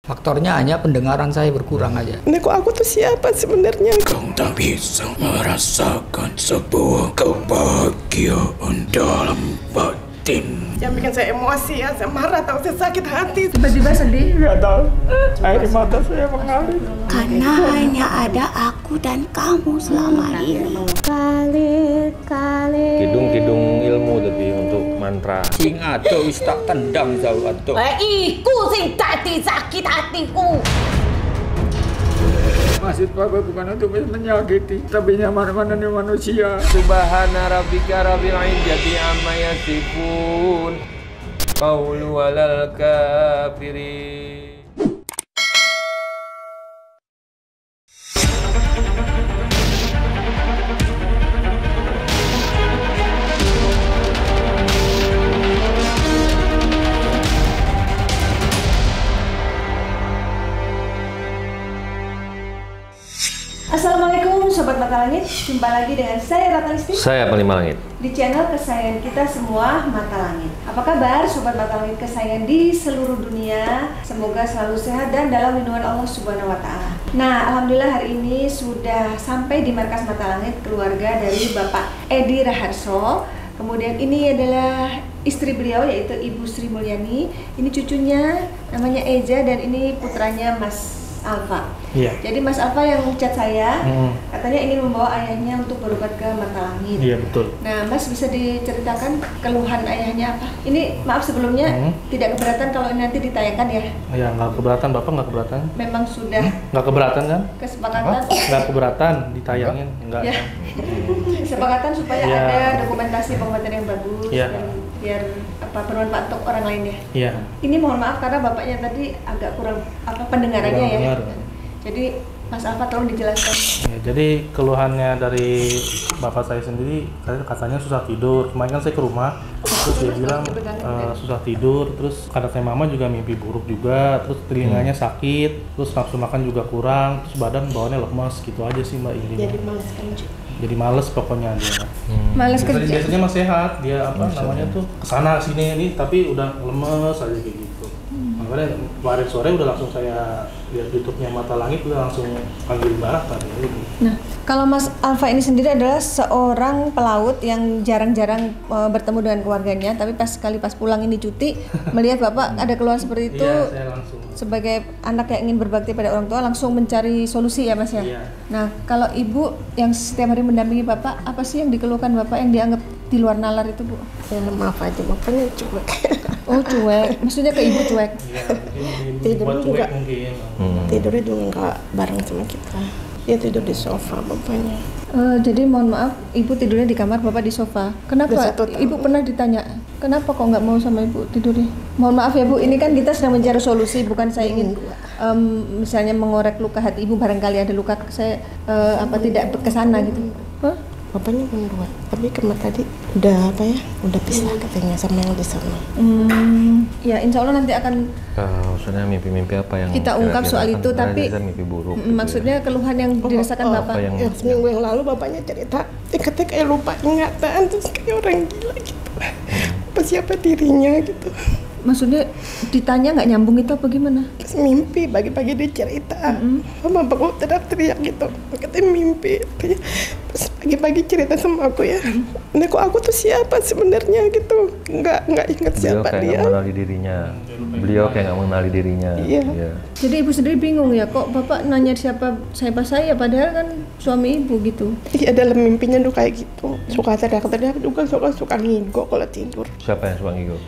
Faktornya hanya pendengaran saya berkurang aja. Ini kok aku tuh siapa sebenarnya? Kau tak bisa merasakan sebuah kebahagiaan dalam batin. Jangan bikin saya emosi ya, saya marah atau saya sakit hati. Tiba-tiba sedih? Nggak tahu, air mata saya mengalir. Karena hanya ada aku dan kamu selama ini. Kidung-kidung ilmu tadi untuk mantra. Sing ado wis tak tendang jauh ado. Iku sing dadi sakit hatiku. Maksud Papa bukan untuk menyakiti, tapi nyaman-nyaman manusia. Subhana rabbika rabbil izzati amma yasifun. Qaulu walal kafirin. Assalamualaikum Sobat Mata Langit, jumpa lagi dengan saya Ratna Listi. Saya Panglima Langit. Di channel kesayangan kita semua, Mata Langit. Apa kabar Sobat Mata Langit kesayangan di seluruh dunia? Semoga selalu sehat dan dalam lindungan Allah Subhanahu wa Ta'ala. Nah, alhamdulillah hari ini sudah sampai di markas Mata Langit keluarga dari Bapak Edi Raharso. Kemudian ini adalah istri beliau yaitu Ibu Sri Mulyani. Ini cucunya namanya Eja dan ini putranya Mas Alfa. Iya. Jadi Mas Alfa yang chat saya, katanya ingin membawa ayahnya untuk berobat ke Mata Langit. Iya, betul. Nah, Mas bisa diceritakan keluhan ayahnya apa? Ini maaf sebelumnya tidak keberatan kalau ini nanti ditayangkan ya? Ya, nggak keberatan, Bapak nggak keberatan? Memang sudah Nggak keberatan kan? kesepakatan. Nggak keberatan ditayangin, nggak Ya. kan? Kesepakatan supaya Ya. ada dokumentasi pengobatan yang bagus Ya. dan biar bermanfaat untuk orang lain ya. Iya. Ini mohon maaf karena bapaknya tadi agak kurang pendengarannya Kurang ya. dengar. Jadi Mas Alfa tolong dijelaskan. Ya, jadi keluhannya dari bapak saya sendiri, katanya susah tidur. Kemarin kan saya ke rumah, terus dia bilang susah tidur. Terus katanya mama juga mimpi buruk juga. Terus telinganya sakit, terus nafsu makan juga kurang. Terus badan bawaannya lemas gitu aja sih Mbak intinya. Jadi males pokoknya dia. Males kerja. Biasanya masih sehat, dia namanya tuh kesana sini ini, tapi udah lemes aja kayak gitu. Makanya kemarin sore udah langsung saya lihat YouTube-nya Mata Langit, udah langsung panggil Mbak tadi gitu. Nah, kalau Mas Alfa ini sendiri adalah seorang pelaut yang jarang-jarang bertemu dengan keluarganya, tapi pas pulang ini cuti melihat Bapak ada keluhan seperti itu. Iya, saya langsung. Sebagai anak yang ingin berbakti pada orang tua langsung mencari solusi ya Mas ya. Iya. Nah, kalau Ibu yang setiap hari mendampingi Bapak, apa sih yang dikeluhkan Bapak yang dianggap di luar nalar itu, Bu? Ya maaf aja, bapaknya cuek. Oh, cuek. Maksudnya ke Ibu cuek. Iya, mungkin Tidur buat juga. cuek mungkin. Tidurnya juga nggak bareng sama kita. Dia tidur di sofa bapaknya. Jadi mohon maaf, Ibu tidurnya di kamar, Bapak di sofa. Kenapa? Udah 1 tahun. Ibu pernah ditanya, kenapa kok nggak mau sama Ibu tidurnya? Mohon maaf ya Bu, ini kan kita sedang mencari solusi, bukan saya ingin misalnya mengorek luka hati Ibu, barangkali ada luka saya tidak ke sana gitu. Hah? Bapaknya buat, tapi kemarin tadi udah udah pisah katanya sama yang di sana. Ya insya Allah nanti akan Maksudnya mimpi-mimpi apa yang kita ungkap soal itu, tapi mimpi buruk. maksudnya keluhan yang dirasakan Bapak. Apa yang Seminggu yang lalu bapaknya cerita, katanya kayak lupa ingatan, terus kayak orang gila gitu. Apa siapa dirinya gitu. Maksudnya ditanya nggak nyambung itu apa gimana? Terus mimpi, pagi-pagi dia cerita, mama bapak teriak-teriak gitu, katanya mimpi. Terus pagi-pagi cerita sama aku ya, ini kok aku tuh siapa sebenarnya gitu, nggak ingat beliau siapa kayak dia. nggak mengenali dirinya. Beliau kayak nggak mengenali dirinya. Iya. Jadi Ibu sendiri bingung ya, kok Bapak nanya siapa saya, padahal kan suami Ibu gitu. Iya, dalam mimpinya tuh kayak gitu, suka teriak-teriak juga, suka ngigo kalau tidur. Siapa yang suka ngigo?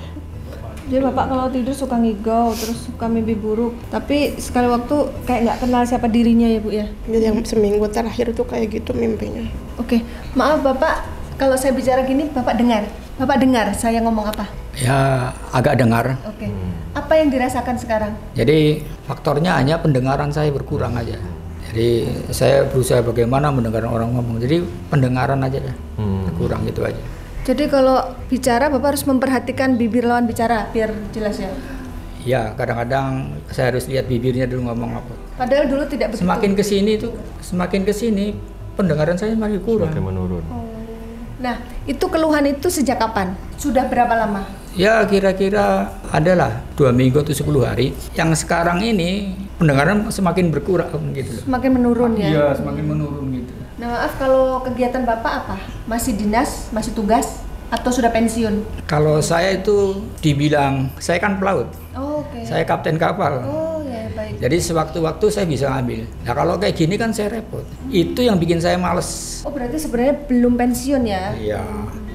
Jadi Bapak kalau tidur suka ngigau, terus suka mimpi buruk. Tapi sekali waktu kayak nggak kenal siapa dirinya ya Bu ya? Jadi yang seminggu terakhir tuh kayak gitu mimpinya. Oke, maaf Bapak, kalau saya bicara gini Bapak dengar? Bapak dengar saya ngomong apa? Ya agak dengar. Oke. Apa yang dirasakan sekarang? Jadi faktornya hanya pendengaran saya berkurang aja. Jadi saya berusaha bagaimana mendengar orang ngomong. Jadi pendengaran aja ya, kurang gitu aja. Jadi kalau bicara Bapak harus memperhatikan bibir lawan bicara biar jelas ya. Ya kadang-kadang saya harus lihat bibirnya dulu ngomong apa. Padahal dulu tidak begitu. Semakin kesini pendengaran saya makin kurang. Semakin menurun. Nah, itu keluhan itu sejak kapan? Sudah berapa lama? Ya kira-kira adalah 2 minggu atau 10 hari. Yang sekarang ini pendengaran semakin berkurang gitu loh. Semakin menurun ya? Iya, semakin menurun gitu. Nah maaf, kalau kegiatan Bapak apa? Masih dinas, masih tugas, atau sudah pensiun? Kalau saya itu dibilang, saya kan pelaut. Oh, oke. Saya kapten kapal. Oh ya, baik. Jadi sewaktu-waktu saya bisa ngambil. Nah kalau kayak gini kan saya repot. Itu yang bikin saya males. Oh berarti sebenarnya belum pensiun ya? Iya.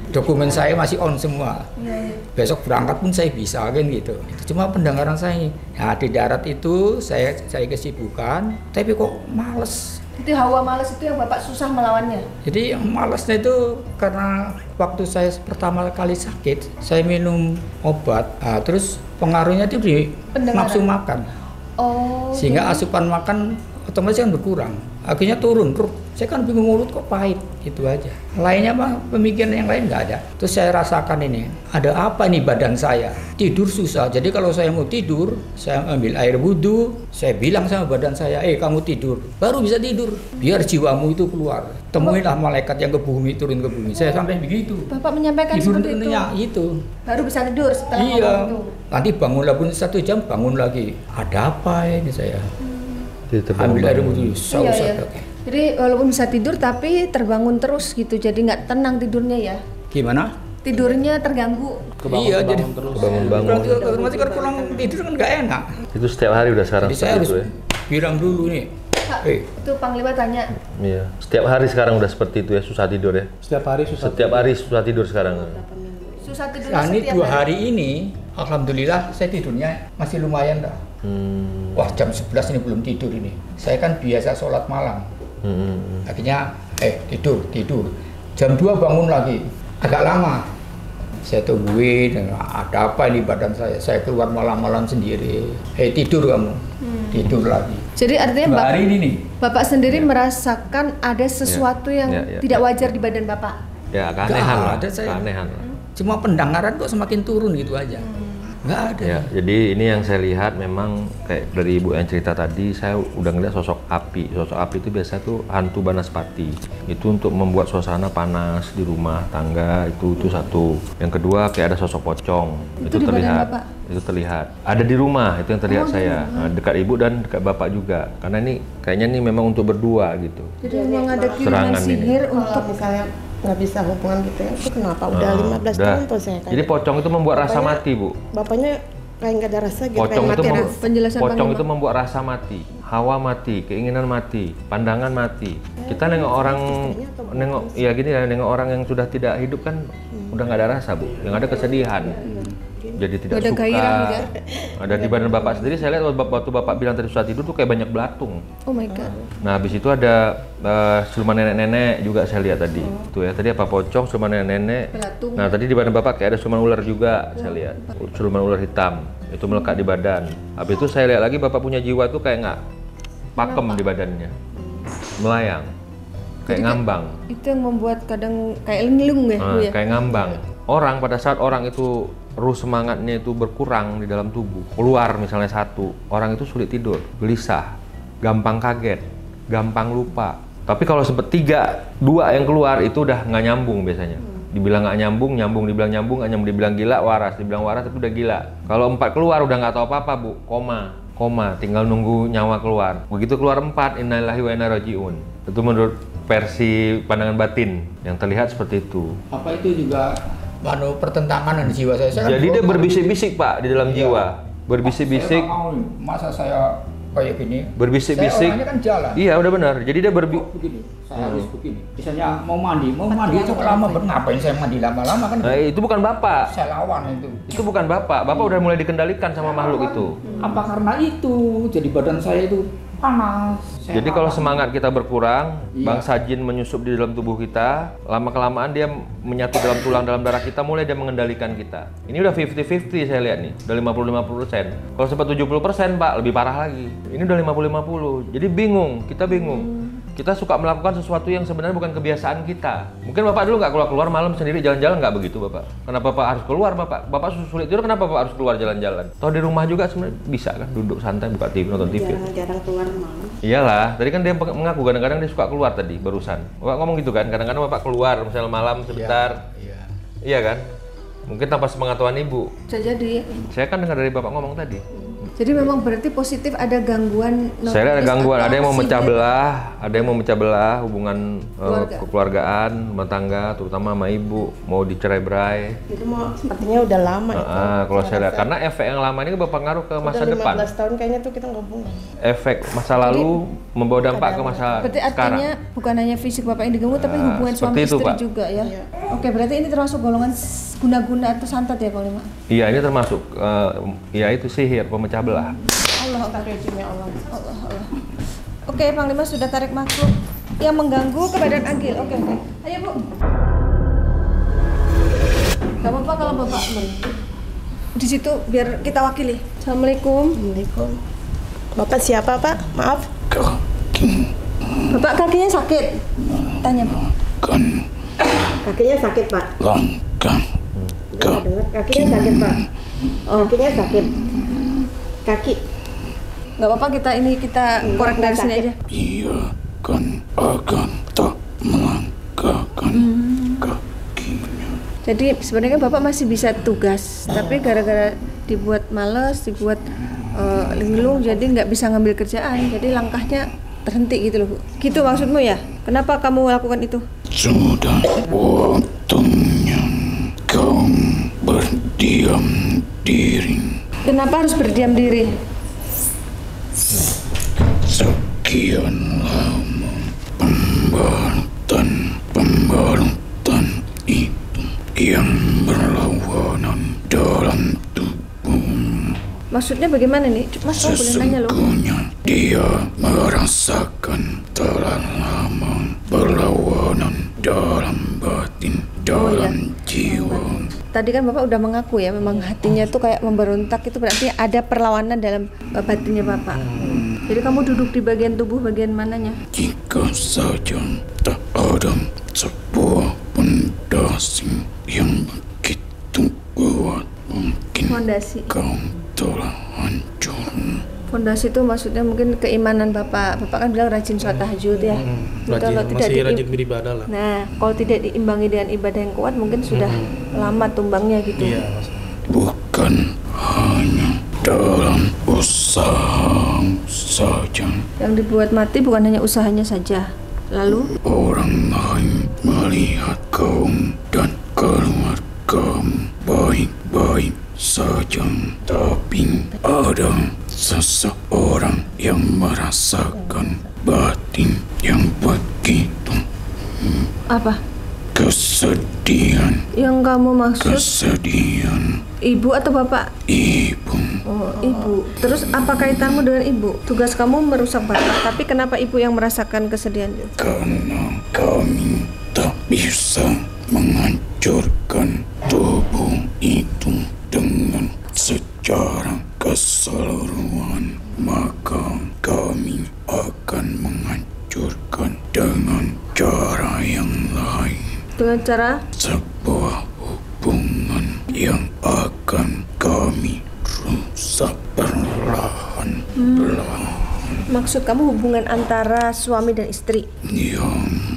Dokumen saya masih on semua. Iya, iya. Besok berangkat pun saya bisa kan gitu. Itu cuma pendengaran saya. Nah di darat itu saya kesibukan, tapi kok males. Itu hawa malas itu yang Bapak susah melawannya? Jadi yang malesnya itu karena waktu saya pertama kali sakit, saya minum obat, terus pengaruhnya itu di Pendengaran. nafsu makan. Oh. Sehingga jadi- asupan makan otomatis kan berkurang. Akhirnya turun. Saya kan bingung, mulut kok pahit, itu aja. Lainnya mah pemikiran yang lain nggak ada. Terus saya rasakan ini, ada apa nih badan saya? Tidur susah. Jadi kalau saya mau tidur, saya ambil air wudhu, saya bilang sama badan saya, kamu tidur. Baru bisa tidur. Biar jiwamu itu keluar. Temuilah malaikat yang ke bumi, turun ke bumi. Saya sampai begitu. Bapak menyampaikan Tidur seperti itu? tentunya itu. Baru bisa tidur setelah Iya. ngomong itu? Nanti bangunlah pun 1 jam, bangun lagi. Ada apa ini saya? Jadi terbangun. Ambil air wudhu, saus Iya, iya. oke. Jadi walaupun bisa tidur tapi terbangun terus gitu, jadi nggak tenang tidurnya ya? Gimana? Tidurnya terganggu. Iya, jadi terus. Bangun-bangun. otomatis kan pulang tidur kan nggak enak. Itu setiap hari udah sekarang Jadi saya seperti harus itu ya? bilang dulu nih, Pak, Eh. itu Panglima tanya, Iya. Setiap hari sekarang udah seperti itu ya, susah tidur ya? Setiap hari susah. Setiap hari susah tidur sekarang. susah tidurnya nah ini setiap 2 hari ini, alhamdulillah saya tidurnya masih lumayan dah. Wah jam 11 ini belum tidur ini. Saya kan biasa sholat malam. Akhirnya tidur. Jam 2 bangun lagi, agak lama. Saya tungguin, ada apa ini badan saya? Saya keluar malam-malam sendiri. Tidur kamu, tidur lagi. Jadi artinya 2 hari ini nih. Bapak sendiri merasakan ada sesuatu yang Ya. tidak wajar di badan Bapak? Ya keanehan lah, ada saya. keanehan lah. Cuma pendengaran kok semakin turun gitu aja. Nggak ada. Ya, jadi ini yang saya lihat memang kayak dari ibu yang cerita tadi, saya udah ngeliat sosok api. Sosok api itu biasa tuh hantu Banaspati. Itu untuk membuat suasana panas di rumah tangga, itu satu. Yang kedua kayak ada sosok pocong. Itu di badan terlihat. Bapak? Itu terlihat. Ada di rumah, itu yang terlihat saya. Nah, dekat ibu dan dekat bapak juga. Karena ini kayaknya ini memang untuk berdua gitu. Jadi memang ada kiriman Serangan ini. sihir Kalau untuk misalnya nggak bisa hubungan gitu ya, itu kenapa udah 15 Udah. tahun tuh saya Jadi pocong itu membuat rasa Bapaknya- mati, Bu. bapaknya kayak nggak ada rasa gitu, Pocong kayak itu mati mem- rasa. penjelasan Pocong Panglima. itu membuat rasa mati, hawa mati, keinginan mati, pandangan mati. Kita nengok orang, ya gini ya, nengok orang yang sudah tidak hidup kan udah nggak ada rasa, Bu. Yang ada kesedihan. Jadi tidak Ada suka. gairah juga. Ada di badan bapak sendiri, saya lihat waktu bapak bilang tadi susah tidur tuh kayak banyak belatung. oh my god. Nah, habis itu ada siluman nenek-nenek juga saya lihat tadi. Itu ya, tadi apa pocong, siluman nenek-nenek. Belatung. Nah, tadi di badan bapak kayak ada siluman ular juga saya lihat. Siluman ular hitam. Itu melekat di badan. Habis itu saya lihat lagi bapak punya jiwa itu kayak nggak pakem di badannya. Melayang. Kayak ngambang. Itu yang membuat kadang kayak linglung ya, Bu ya? Kayak ngambang. Orang pada saat orang itu ruh semangatnya itu berkurang di dalam tubuh, keluar misalnya satu, orang itu sulit tidur, gelisah, gampang kaget, gampang lupa. Tapi kalau sempet 3, 2 yang keluar itu udah nggak nyambung biasanya. Dibilang nggak nyambung, dibilang nyambung, nggak nyambung, dibilang gila, waras, dibilang waras tapi udah gila. Kalau 4 keluar udah nggak tahu apa-apa, Bu, koma, tinggal nunggu nyawa keluar. Begitu keluar 4, innalillahi wa inna rajiun. Itu menurut versi pandangan batin yang terlihat seperti itu. Apa itu juga pertentangan dengan jiwa saya. Saya kan Jadi dia belum- berbisik-bisik Pak di dalam Iya. jiwa. Berbisik-bisik, Saya nggak mau, masa saya kayak gini? berbisik-bisik. Saya orangnya kan jalan. Iya udah benar. Jadi dia Begini, saya harus begini. Misalnya mau mandi itu lama banget. Ngapain saya mandi lama-lama kan? Nah, itu bukan Bapak. Saya lawan itu. Itu bukan Bapak. Bapak udah mulai dikendalikan sama makhluk itu. Apa karena itu? Jadi badan saya itu panas. Saya Jadi kalau lawan. semangat kita berkurang, Iya. bangsa jin menyusup di dalam tubuh kita, lama-kelamaan dia menyatu dalam tulang dalam darah kita, mulai dia mengendalikan kita. Ini udah 50-50 saya lihat nih, udah 50-50%. Kalau sempat 70% Pak, lebih parah lagi. Ini udah 50-50. Jadi bingung, kita bingung. Kita suka melakukan sesuatu yang sebenarnya bukan kebiasaan kita. Mungkin Bapak dulu nggak keluar malam sendiri jalan-jalan, nggak begitu Bapak? Kenapa Bapak harus keluar Bapak? Bapak sulit tidur, kenapa Bapak harus keluar jalan-jalan? Toh di rumah juga sebenarnya bisa kan, duduk santai buka TV, nonton TV. Jarang keluar malam. Iyalah, tadi kan dia mengaku kadang-kadang dia suka keluar tadi barusan. Bapak ngomong gitu kan, kadang-kadang Bapak keluar misalnya malam sebentar. Iya. Iya kan? Mungkin tanpa sepengetahuan ibu. Bisa jadi. Saya kan dengar dari bapak ngomong tadi. Jadi memang berarti positif ada gangguan. Saya ada gangguan, ada yang mau sihir. memecah belah, ada yang mau memecah belah hubungan kekeluargaan, rumah tangga, terutama sama ibu, mau dicerai-berai. Itu mau sepertinya udah lama itu. Kalau saya lihat, karena efek yang lama ini berpengaruh ke masa udah 15 depan. tahun kayaknya tuh kita nggak hubungan. Efek masa lalu membawa dampak ke masa Berarti sekarang. artinya bukan hanya fisik bapak yang diganggu, tapi hubungan suami seperti itu, istri Pak. juga ya. Oke, berarti ini termasuk golongan guna-guna atau santet ya Panglima? Iya, ini termasuk ya itu sihir, pemecah belah. Allah. Oke, Panglima sudah tarik makhluk yang mengganggu ke badan Agil. Oke. Ayo Bu. Gak apa-apa kalau bapak di situ biar kita wakili. Assalamualaikum. Assalamualaikum. Bapak siapa Pak? Maaf. Bapak kakinya sakit? Tanya Bu. Kakinya sakit Pak. Kakinya sakit Pak. Kakinya sakit. Kaki. Nggak apa-apa kita korek dari sini aja. Dia akan tak melangkahkan kakinya. Jadi sebenarnya Bapak masih bisa tugas, tapi gara-gara dibuat males, dibuat linglung, jadi nggak bisa ngambil kerjaan, jadi langkahnya terhenti gitu loh Bu. Gitu maksudmu ya? Kenapa kamu lakukan itu? Sudah waktunya kau berdiam diri. Kenapa harus berdiam diri? Sekian lama pembarutan itu yang berlawanan dalam tubuh. Maksudnya bagaimana nih? Mas, kamu boleh nanya loh. Sesungguhnya dia merasakan telah lama berlawanan dalam batin, dalam jiwa. Tadi kan Bapak udah mengaku ya, memang hatinya tuh kayak memberontak, itu berarti ada perlawanan dalam batinnya Bapak. Jadi kamu duduk di bagian tubuh bagian mananya? Jika saja tak ada sebuah pondasi yang begitu kuat, mungkin Fondasi. kau telah hancur. Fondasi itu maksudnya mungkin keimanan Bapak. Bapak kan bilang rajin sholat tahajud ya. Kalau tidak rajin beribadah lah. Nah, kalau tidak diimbangi dengan ibadah yang kuat, mungkin sudah lama tumbangnya gitu. Iya, Mas. Bukan hanya dalam usaha saja. Yang dibuat mati bukan hanya usahanya saja. Lalu Orang lain melihat kaum dan keluargamu baik-baik saja, tapi ada seseorang yang merasakan batin yang begitu apa? kesedihan, Yang kamu maksud kesedihan ibu atau bapak? ibu. Oh, ibu. Terus apa kaitanmu dengan ibu? Tugas kamu merusak bapak, tapi kenapa ibu yang merasakan kesedihan itu? Karena kami tak bisa menghancurkan tubuh itu dengan secara keseluruhan, maka kami akan menghancurkan dengan cara yang lain. Dengan cara Sebuah hubungan yang akan kami rusak perlahan-lahan. maksud kamu hubungan antara suami dan istri?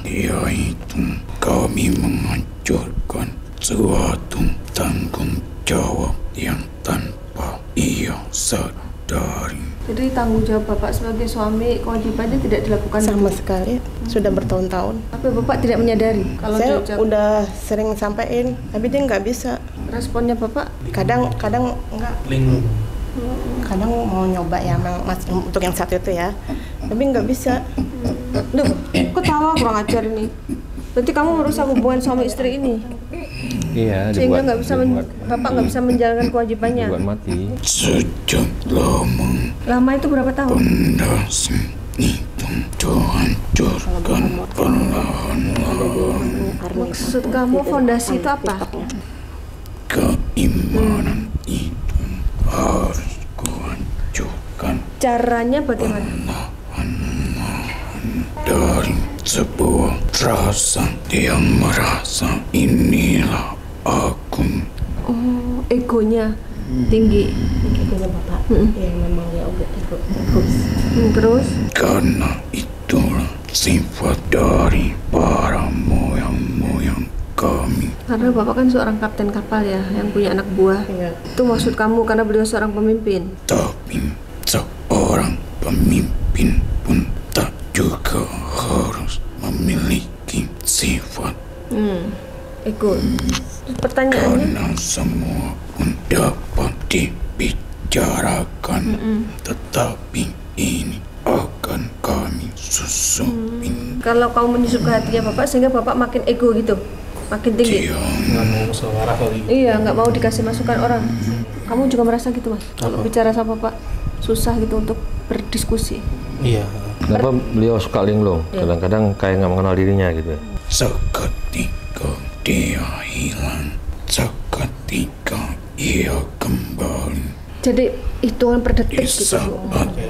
Yaitu kami menghancurkan suatu tanggung jawab yang tanpa ia sadari. Jadi tanggung jawab bapak sebagai suami kewajibannya tidak dilakukan Sama sekali. Sudah bertahun-tahun. Tapi bapak tidak menyadari kalau Saya dia jawab. udah sering sampein, tapi dia nggak bisa. Responnya bapak? Kadang enggak. Linglung. Kadang mau nyoba ya, untuk yang satu itu ya. Tapi nggak bisa. Duh, ketawa kurang ajar ini. Berarti kamu merusak hubungan suami istri ini. Iya, Sehingga nggak bisa bapak nggak bisa menjalankan kewajibannya. dibuat mati. Sejak lama Lama itu berapa tahun? pondasi itu dihancurkan perlahan-lahan. Maksud kamu fondasi itu apa? Keimanan itu harus kuhancurkan Caranya bagaimana? dari sebuah rasa yang merasa inilah aku. Oh, egonya tinggi. Egonya bapak. Ya memang ya ego. Terus Karena itulah sifat dari para moyang-moyang kami Karena Bapak kan seorang kapten kapal ya, yang punya anak buah. Iya. Itu maksud kamu karena beliau seorang pemimpin. Tapi seorang pemimpin pun tak juga harus memiliki sifat. Ego. Terus pertanyaannya, Karena semua pun dapat dibicarakan, tetapi ini akan kami susupin. kalau kamu menyusup ke hatinya Bapak sehingga Bapak makin ego gitu, makin tinggi. Nggak mau musyawarah kali. Iya, nggak mau dikasih masukan orang. Kamu juga merasa gitu Mas? Kalau bicara sama Bapak susah gitu untuk berdiskusi. Iya. Kenapa beliau suka linglung? Kadang-kadang kayak nggak mengenal dirinya gitu ya. Seketika dia hilang, seketika ia kembali. Jadi hitungan per detik Di gitu. saat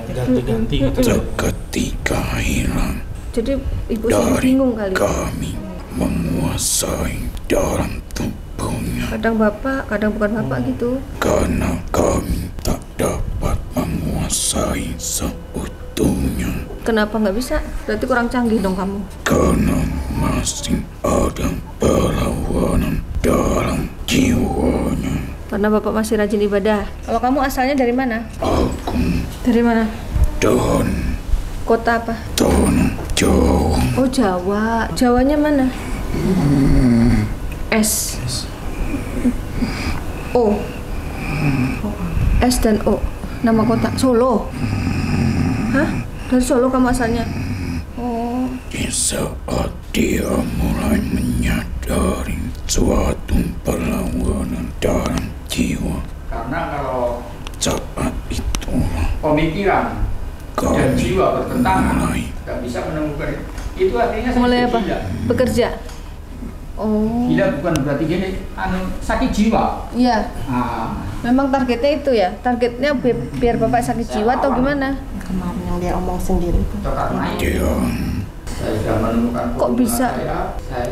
Ganti-ganti gitu. seketika hilang, Jadi ibu sendiri dari bingung kali. kami menguasai dalam tubuhnya. Kadang Bapak, kadang bukan Bapak gitu. Karena kami tak dapat menguasai seutuhnya. Kenapa nggak bisa? Berarti kurang canggih dong kamu. Karena masih ada perlawanan dalam jiwanya. Karena Bapak masih rajin ibadah. Kalau kamu asalnya dari mana? Aku Dari mana? dan Kota apa? tanah Jawa. Oh Jawa. Jawanya mana? S. O. S dan O. Nama kota Solo. Hah? Dari Solo kamu asalnya? Oh. Di saat dia mulai menyadari suatu perlawanan dalam jiwa, Karena kalau saat itulah pemikiran dan kami jiwa bertentangan, mulai nggak bisa menemukan itu. Artinya saya Mulai apa? gila. Bekerja. Oh. Gila bukan berarti gini, sakit jiwa. Iya. Ah, Memang targetnya itu ya. Targetnya biar Bapak sakit jiwa atau gimana? Kemarin yang dia omong sendiri itu. itu karena itu dia saya sudah menemukan Kok hubungan bisa? saya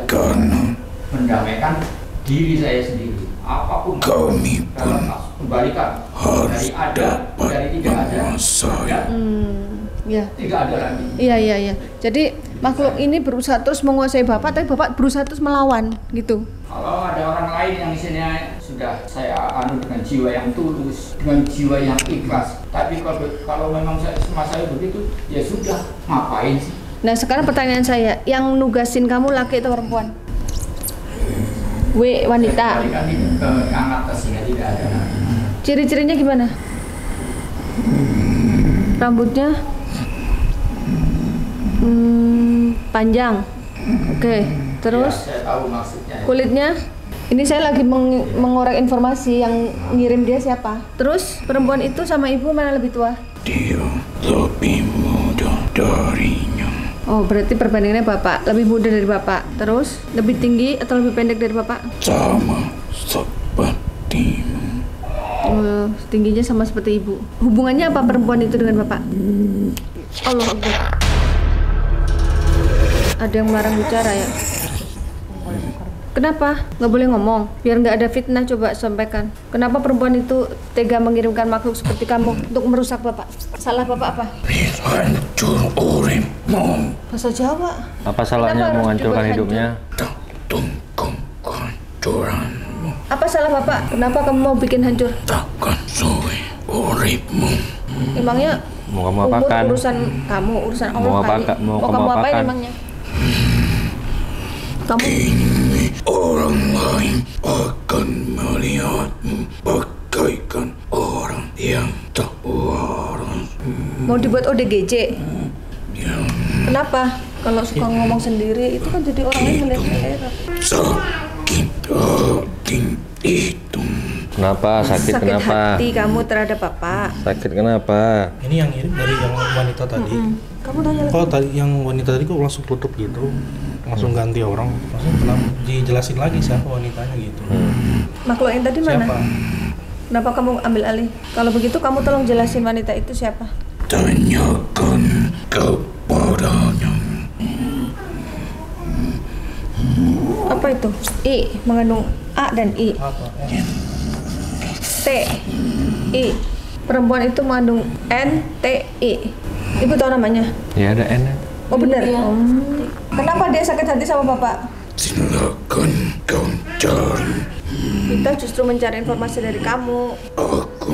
karena mendamaikan diri saya sendiri. Apapun kami pun kembalikan harus dari ada, dapat dari tidak ada, menguasai. ada, Ya. tidak ada lagi. Iya. Jadi makhluk ini berusaha terus menguasai Bapak, tapi Bapak berusaha terus melawan gitu. Kalau ada orang lain yang misalnya sudah saya anu dengan jiwa yang tulus, dengan jiwa yang ikhlas, tapi kalau memang sama saya begitu, ya sudah, ngapain sih? Nah sekarang pertanyaan saya, yang nugasin kamu laki atau perempuan? Wanita. Kembalikan itu ke yang atas sehingga tidak ada lagi. Ciri-cirinya gimana? Rambutnya panjang. Oke. Terus Ya, saya tahu maksudnya. kulitnya? Ini saya lagi mengorek informasi yang ngirim dia siapa. Terus perempuan itu sama ibu mana lebih tua? Dia lebih muda darinya. Oh berarti perbandingannya Bapak lebih muda dari Bapak. Terus lebih tinggi atau lebih pendek dari Bapak? Sama sepertimu. Tingginya sama seperti ibu. Hubungannya apa perempuan itu dengan Bapak? Allah Akbar. Ada yang melarang bicara ya? Kenapa? Nggak boleh ngomong? Biar nggak ada fitnah, coba sampaikan. Kenapa perempuan itu tega mengirimkan makhluk seperti kamu untuk merusak Bapak? Salah Bapak apa? Hancur uripmu. Bahasa Jawa. Apa salahnya Kenapa harus menghancurkan dibuat hidupnya? Tak tunggu kehancuranmu. Apa salah Bapak? Kenapa kamu mau bikin hancur? Takkan suwe uripmu. Emangnya Mau kamu apakan? urusan kamu, urusan Allah Mau kali. apa- mau kamu kamu apain apakan? emangnya? Kamu Kini orang lain akan melihatmu bagaikan orang yang tak waras. mau dibuat ODGJ? Yang Kenapa? Kalau suka ngomong sendiri itu kan jadi orang lain melihatnya error. sakit hati itu. Kenapa? Sakit kenapa? hati kamu terhadap Bapak. Sakit kenapa? Ini yang ngirim dari yang wanita tadi. Kamu tanya lagi. Kok tadi yang wanita tadi kok langsung tutup gitu? Langsung ganti orang. Maksudnya kenapa dijelasin lagi siapa wanitanya gitu? Makhluk yang tadi mana? Siapa? Kenapa kamu ambil alih? Kalau begitu kamu tolong jelasin wanita itu siapa? Tanyakan kepadanya. Apa itu? I mengandung A dan I. Apa? T I. Perempuan itu mengandung N T I. Ibu tahu namanya? Ya ada N. Oh benar. Kenapa dia sakit hati sama Bapak? Silakan akan kau cari. Kita justru mencari informasi dari kamu. Aku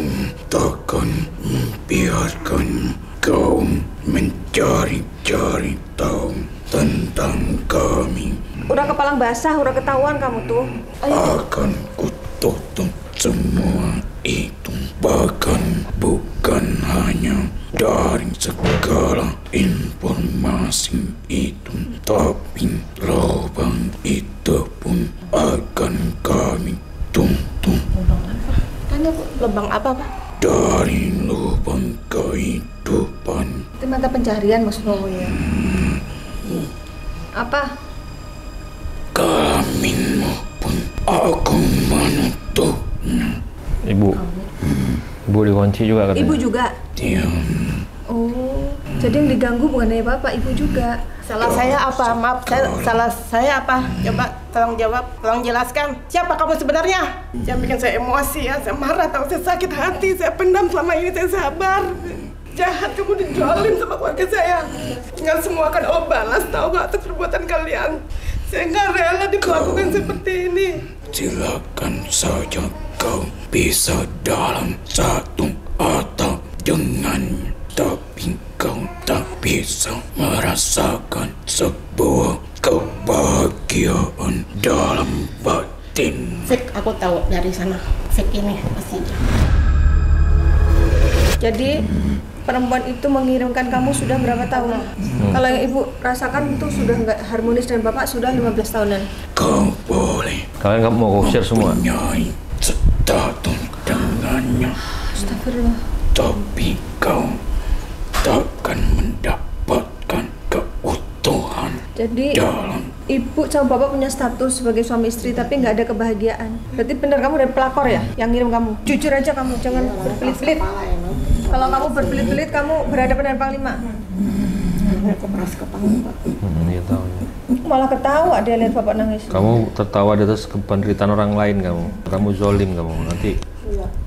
takkan membiarkan kau mencari-cari tahu tentang kami. Udah kepalang basah, udah ketahuan kamu tuh. Akan kututup semua itu, bahkan bukan hanya dari segala informasi itu, tapi lubang itu pun akan kami tutup. Tanya Bu, lubang apa Pak? Dari lubang kehidupan. Itu mata pencarian maksudnya. Apa? Kelaminmu pun aku menutupnya. Ibu. Ibu dikunci juga katanya. Ibu juga? Diam. Oh, jadi yang diganggu bukan hanya Bapak, Ibu juga. Salah saya apa? Maaf, salah saya apa? Coba tolong jawab, tolong jelaskan. Siapa kamu sebenarnya? Jangan bikin saya emosi ya, saya marah, tahu saya sakit hati, saya pendam selama ini, saya sabar. Jahat kamu dijualin sama keluarga saya. Nggak semua akan balas, tahu nggak atas perbuatan kalian. Saya nggak rela diperlakukan seperti ini. Silakan saja kau bisa dalam satu atap dengannya, tapi kau tak bisa merasakan sebuah kebahagiaan dalam batin. Fik, aku tahu dari sana. Fik ini pasti. Jadi perempuan itu mengirimkan kamu sudah berapa tahun? Kalau yang Ibu rasakan itu sudah nggak harmonis dengan Bapak sudah 15 tahunan. Kau boleh Kalian nggak mau share semua? mempunyai status dengannya, Astagfirullah. tapi kau takkan mendapatkan keutuhan Jadi dalam. Ibu sama Bapak punya status sebagai suami istri tapi nggak ada kebahagiaan. Berarti benar kamu dari pelakor ya yang ngirim kamu? Jujur aja kamu, jangan berbelit-belit. Kalau kamu berbelit-belit kamu berhadapan dengan Panglima. Aku keras kepala Pak. Iya tahu. Malah ketawa dia lihat Bapak nangis. Kamu tertawa di atas penderitaan orang lain kamu. Kamu zolim kamu. Nanti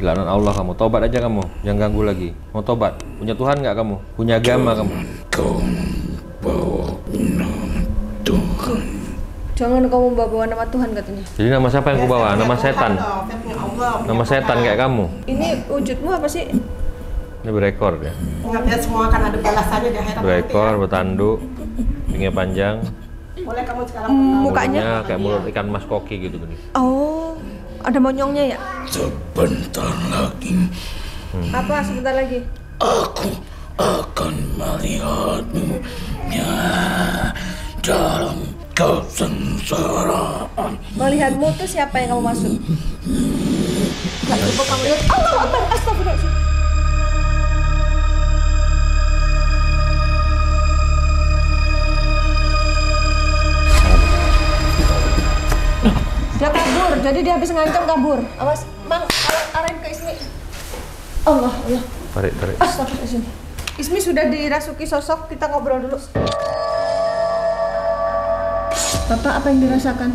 dilaknat Allah kamu. Tobat aja kamu. Jangan ganggu lagi. Mau tobat? Punya Tuhan nggak kamu? Punya agama kamu? Kau membawa nama Tuhan. Jangan kamu bawa nama Tuhan katanya. Jadi nama siapa yang kubawa? Nama setan. Nama setan kayak kamu. Ini wujudmu apa sih? Ini berekor ya. Ingat ya, semua akan ada balasannya di akhirat. Berekor, bertanduk, tingginya panjang. Boleh kamu sekarang Mukanya? Kayak mulut ikan mas koki gitu gini. Oh, ada monyongnya ya? Sebentar lagi Apa sebentar lagi? aku akan melihatmu dalam kesengsaraan. Melihatmu tuh siapa yang kamu maksud? Nggak cukup kamu lihat. Allah Akbar, astagfirullah. Dia kabur, jadi dia habis ngancam kabur. Awas, Mang, arahin ke Ismi. Allah. Tarik. Astagfirullahaladzim. Ismi sudah dirasuki sosok, kita ngobrol dulu. Bapak, apa yang dirasakan?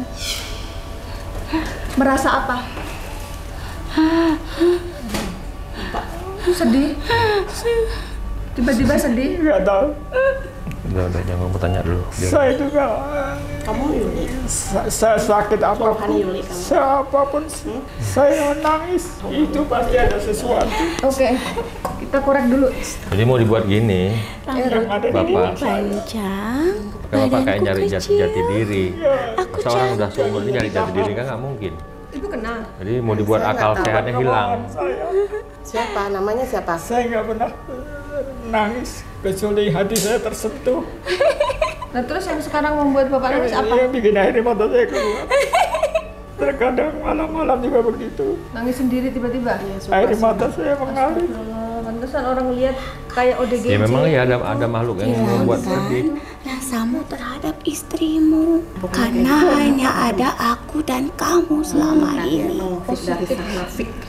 Merasa apa? Sedih? Tiba-tiba sedih? Nggak tahu. Udah, jangan kamu tanya dulu. Saya juga kamu Yuli. saya sakit apapun, Yuli kamu. siapapun saya menangis, itu pasti ada sesuatu Oke, kita korek dulu. Jadi mau dibuat gini, yang ada di Bapak. Panjang, Kalau Bapak kayak nyari badanku jati kecil. diri. Aku Masa orang udah cantik. seumur ini nyari jati diri kan nggak mungkin. Ibu kenal? Jadi mau dibuat akal sehatnya hilang. Siapa? Namanya siapa? Saya nggak pernah nangis kecuali hati saya tersentuh. Nah terus yang sekarang membuat Bapak nangis apa? Yang bikin air mata saya keluar. Terkadang malam-malam juga begitu. Nangis sendiri tiba-tiba? Air mata saya mengalir. Pantesan orang lihat kayak ODGJ. Ya memang ya ada makhluk yang membuat sedih. Rasamu terhadap istrimu, karena hanya ada aku dan kamu selama ini.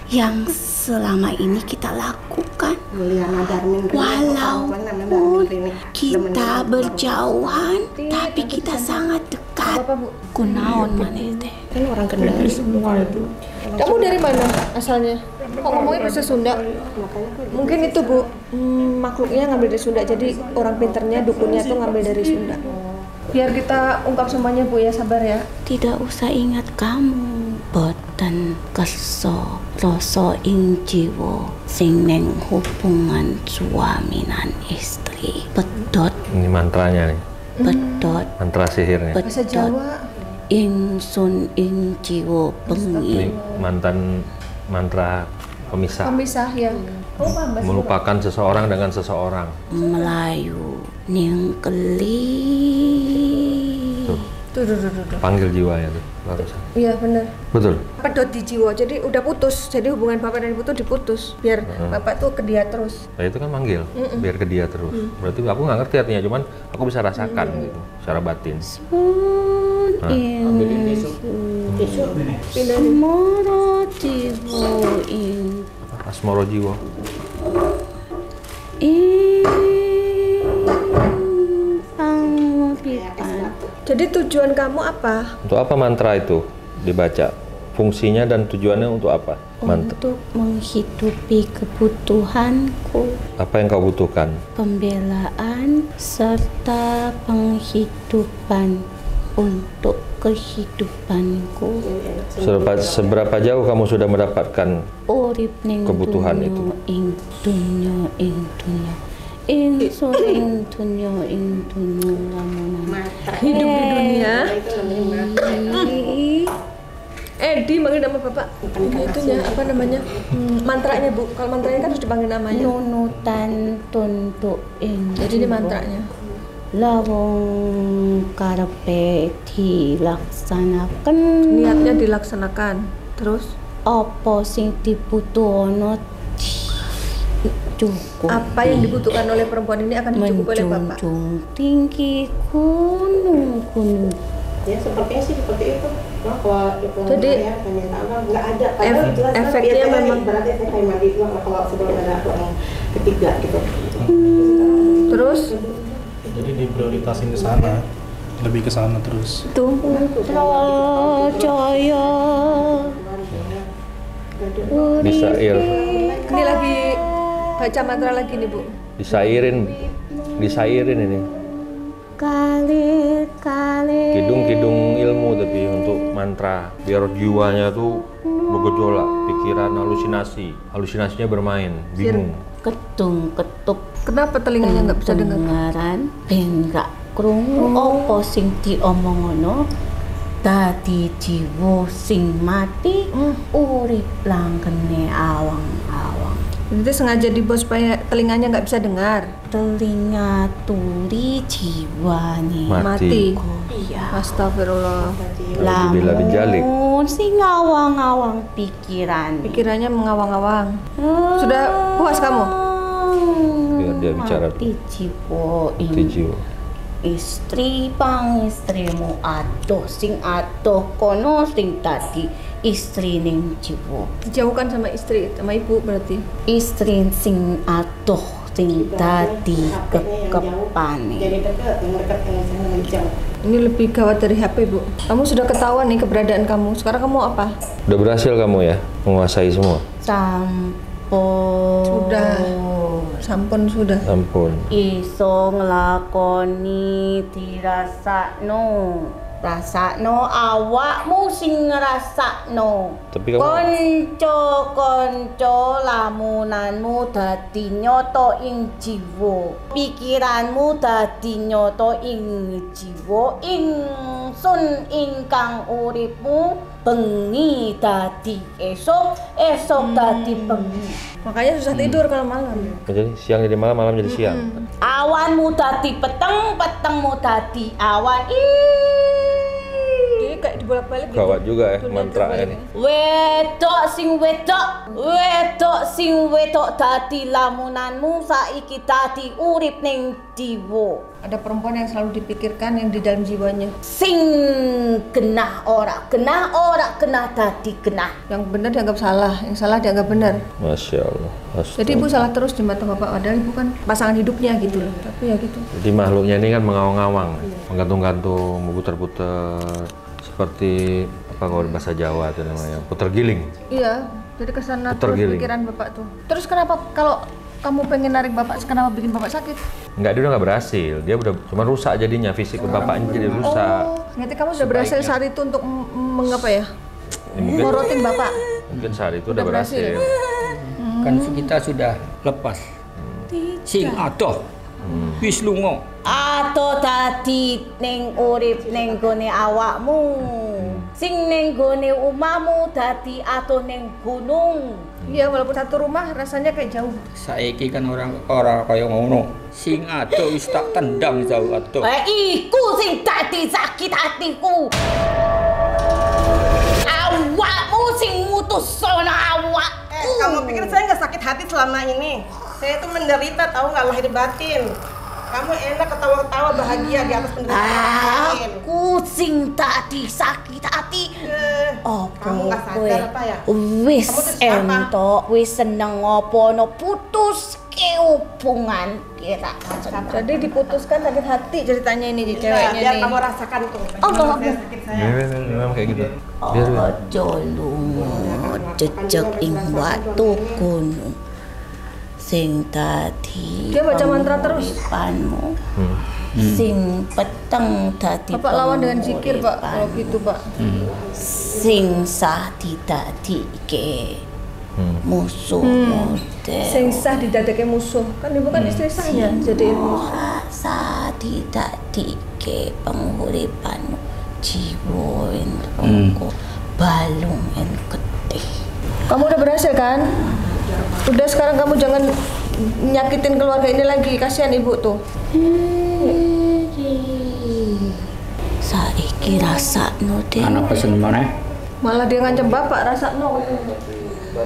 Yang selama ini kita lakukan, walaupun kita berjauhan, tapi kita sangat dekat. Apa Bu? Kunaon maneh teh? Kan orang Kendal. Semua itu. Kamu dari mana asalnya? Kok ngomongnya bahasa Sunda? Mungkin itu Bu, makhluknya ngambil dari Sunda. Jadi orang pinternya, dukunnya tuh ngambil dari Sunda. Biar kita ungkap semuanya Bu ya, sabar ya. Tidak usah ingat kamu. Boten kersa rasa ing jiwa sing neng hubungan suami lan istri. Pedot. Ini mantranya nih. Pedot. Mantra sihirnya. Bahasa Jawa. Ingsun ing jiwa bengi. Ini mantra pemisah. Pemisah ya. Oh, paham, Mas. Melupakan seseorang dengan seseorang. Melayu ning keli. Tuh. Tuh. Panggil jiwanya tuh barusan. Iya benar. Betul. Pedot di jiwa, jadi udah putus. Jadi hubungan bapak dan ibu tuh diputus. Biar bapak tuh ke dia terus. Nah itu kan manggil, biar ke dia terus. Berarti aku nggak ngerti artinya, cuman aku bisa rasakan gitu, secara batin. Asmoro jiwa ing. Asmoro jiwa. Jadi tujuan kamu apa? Untuk apa mantra itu dibaca? Fungsinya dan tujuannya untuk apa? Untuk menghidupi kebutuhanku, Apa yang kau butuhkan? pembelaan serta penghidupan untuk kehidupanku. Seberapa jauh kamu sudah mendapatkan Urip ning kebutuhan dunya, itu? ing dunya ingsun ing dunya lamunan Hidup di dunia. Di manggil nama bapak. Itunya apa namanya? Mantranya Bu. Kalau mantranya kan harus dipanggil namanya. nunutan tunduk ing. Jadi ini mantranya. Lawong karepe dilaksanaken. Niatnya dilaksanakan. Terus Apa sing dibutuhno cukup. apa yang dibutuhkan oleh perempuan ini akan dicukupi oleh bapak. Menjunjung tinggi gunung-gunung. Ya sepertinya sih seperti itu. Nah, kalau Jadi, nggak ada. Padahal jelas kan efeknya biasanya memang berarti efek kayak mandi itu kalau sebelum ada orang ketiga gitu. Terus Jadi diprioritasin ke sana, lebih ke sana terus. tuh Jaya Disair, ini lagi baca mantra lagi nih Bu. disairin ini. Kali Kidung ilmu tapi untuk mantra biar jiwanya tuh bergejolak, pikiran halusinasinya bermain, bingung. ketung ketuk Kenapa telinganya nggak bisa dengar? pendengaran ben gak krungu apa sing diomongno. Dadi jiwa sing mati urip langgene awang-awang. Jadi sengaja dibuat supaya telinganya nggak bisa dengar. Telinga tuli jiwane Mati. goyah. Astagfirullah. Bila bijalik. Lamun sing ngawang-awang pikiran. Pikirannya mengawang-awang. Sudah puas kamu? Biar dia bicara Mati jiwa Mati jiwa. Istri pang istrimu adoh sing adoh kono sing tadi istri ning jiwa. Dijauhkan sama istri, sama ibu berarti. Istri sing adoh sing tadi kekepane. Jadi dekat, yang dekat dengan sana menjauh. Ini lebih gawat dari HP Bu. Kamu sudah ketahuan nih keberadaan kamu. Sekarang kamu apa? Udah berhasil kamu ya menguasai semua. Sampun. Sampun sudah. Ampun. Iso nglakoni dirasakno. Rasakno awakmu sing ngrasakno. Tapi kamu Konco lamunanmu dadi nyoto ing jiwa. Pikiranmu dadi nyoto ing jiwa. Ingsun ingkang uripmu bengi dadi esok dadi bengi. Makanya susah tidur kalau malam. jadi siang jadi malam, malam jadi siang. Awanmu dadi peteng, petengmu dadi awan. Jadi kayak dibolak-balik gitu. Gawat juga ya Dunia mantra terbalik. ini. Wedok sing wedok dadi lamunanmu saiki dadi urip ning jiwa. Ada perempuan yang selalu dipikirkan yang di dalam jiwanya. Sing genah ora genah dadi genah. Yang benar dianggap salah, yang salah dianggap benar. Masya Allah. Jadi ibu salah terus di mata bapak, padahal ibu kan pasangan hidupnya gitu loh. Tapi ya gitu. Jadi makhluknya ini kan mengawang-awang, menggantung-gantung, memutar-putar, seperti apa kalau bahasa Jawa itu namanya, putar giling. Iya, jadi kesana Putar terus giling. pikiran bapak tuh. Terus kenapa kalau kamu pengen narik bapak, kenapa bikin bapak sakit? Enggak, dia udah nggak berhasil. Dia udah cuma rusak jadinya, fisik bapaknya jadi rusak. Berarti kamu sudah berhasil saat itu untuk mengapa ya? Morotin bapak. Mungkin saat itu udah berhasil. Kan kita sudah lepas. Sing adoh. Wis lunga. Ato tadi ning urip ning gone awakmu. Sing ning gone umamu dadi ato ning gunung. Iya, walaupun satu rumah rasanya kayak jauh. Saiki kan orang kaya ngono. Sing adoh wis tak tendang jauh adoh. Iku sing dadi sakit hatiku. Awakmu sing mutusono awak. Kamu pikir saya nggak sakit hati selama ini? Saya itu menderita, tahu nggak, lahir batin. Kamu enak ketawa-ketawa bahagia di atas penderitaan. Aku sing tadi sakit hati. Kamu nggak sadar apa ya? Wis Kamu tuh siapa? entok, wis seneng ngopo no putus ke hubungan kira. Jadi diputuskan sakit hati ceritanya ini di ceweknya Biar nih. kamu rasakan tuh. Allah. Saya sakit saya. Memang kayak gitu. Biar. Ojo lunga jejeg ing watu gunung. Sing tadi Dia baca mantra terus. penguripanmu. Sing peteng dadi Bapak lawan dengan zikir, Pak. Kalau gitu, Pak. Sing sah didadike musuhmu. Sing sah didadake musuh. Kan ibu kan istri sahnya jadi musuh. Rasa didadike penguripanmu. Jiwa en rongko balung en getih. Kamu udah berhasil kan? Udah, sekarang kamu jangan nyakitin keluarga ini lagi. Kasihan ibu tuh. Saiki rasakno deh. Anak pesen mana? Malah dia ngancam bapak, rasakno.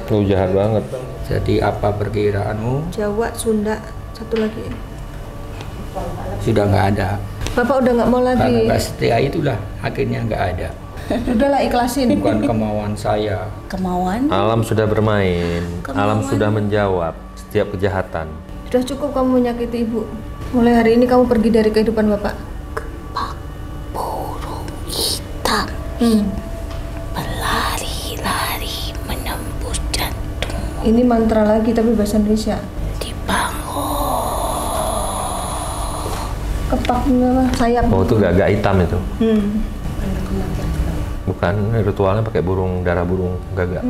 Lu jahat banget. Jadi apa perkiraanmu? Jawa, Sunda, satu lagi. Sudah nggak ada. Bapak udah nggak mau Karena lagi. nggak setia itulah akhirnya nggak ada. Udahlah, ikhlasin. Bukan kemauan saya. Kemauan? Alam sudah bermain, alam Kemauan. sudah menjawab setiap kejahatan. Sudah cukup kamu menyakiti ibu. Mulai hari ini kamu pergi dari kehidupan bapak. Burung hitam berlari-lari menembus jantung. Ini mantra lagi tapi bahasa Indonesia. Dibangun. Kepak sayap. Oh, itu gagak hitam itu. Bukan, ritualnya pakai darah burung gagak.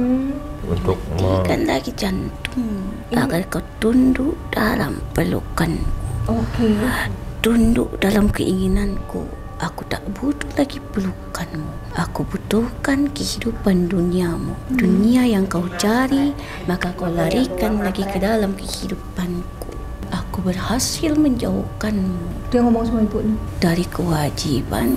Untuk Hentikan lagi jantung agar kau tunduk dalam pelukan. Oke. Tunduk dalam keinginanku. Aku tak butuh lagi pelukanmu. Aku butuhkan kehidupan duniamu. Dunia yang kau cari, maka kau larikan lagi ke dalam kehidupanku. Aku berhasil menjauhkanmu Dia ngomong sama ibu nih. dari kewajiban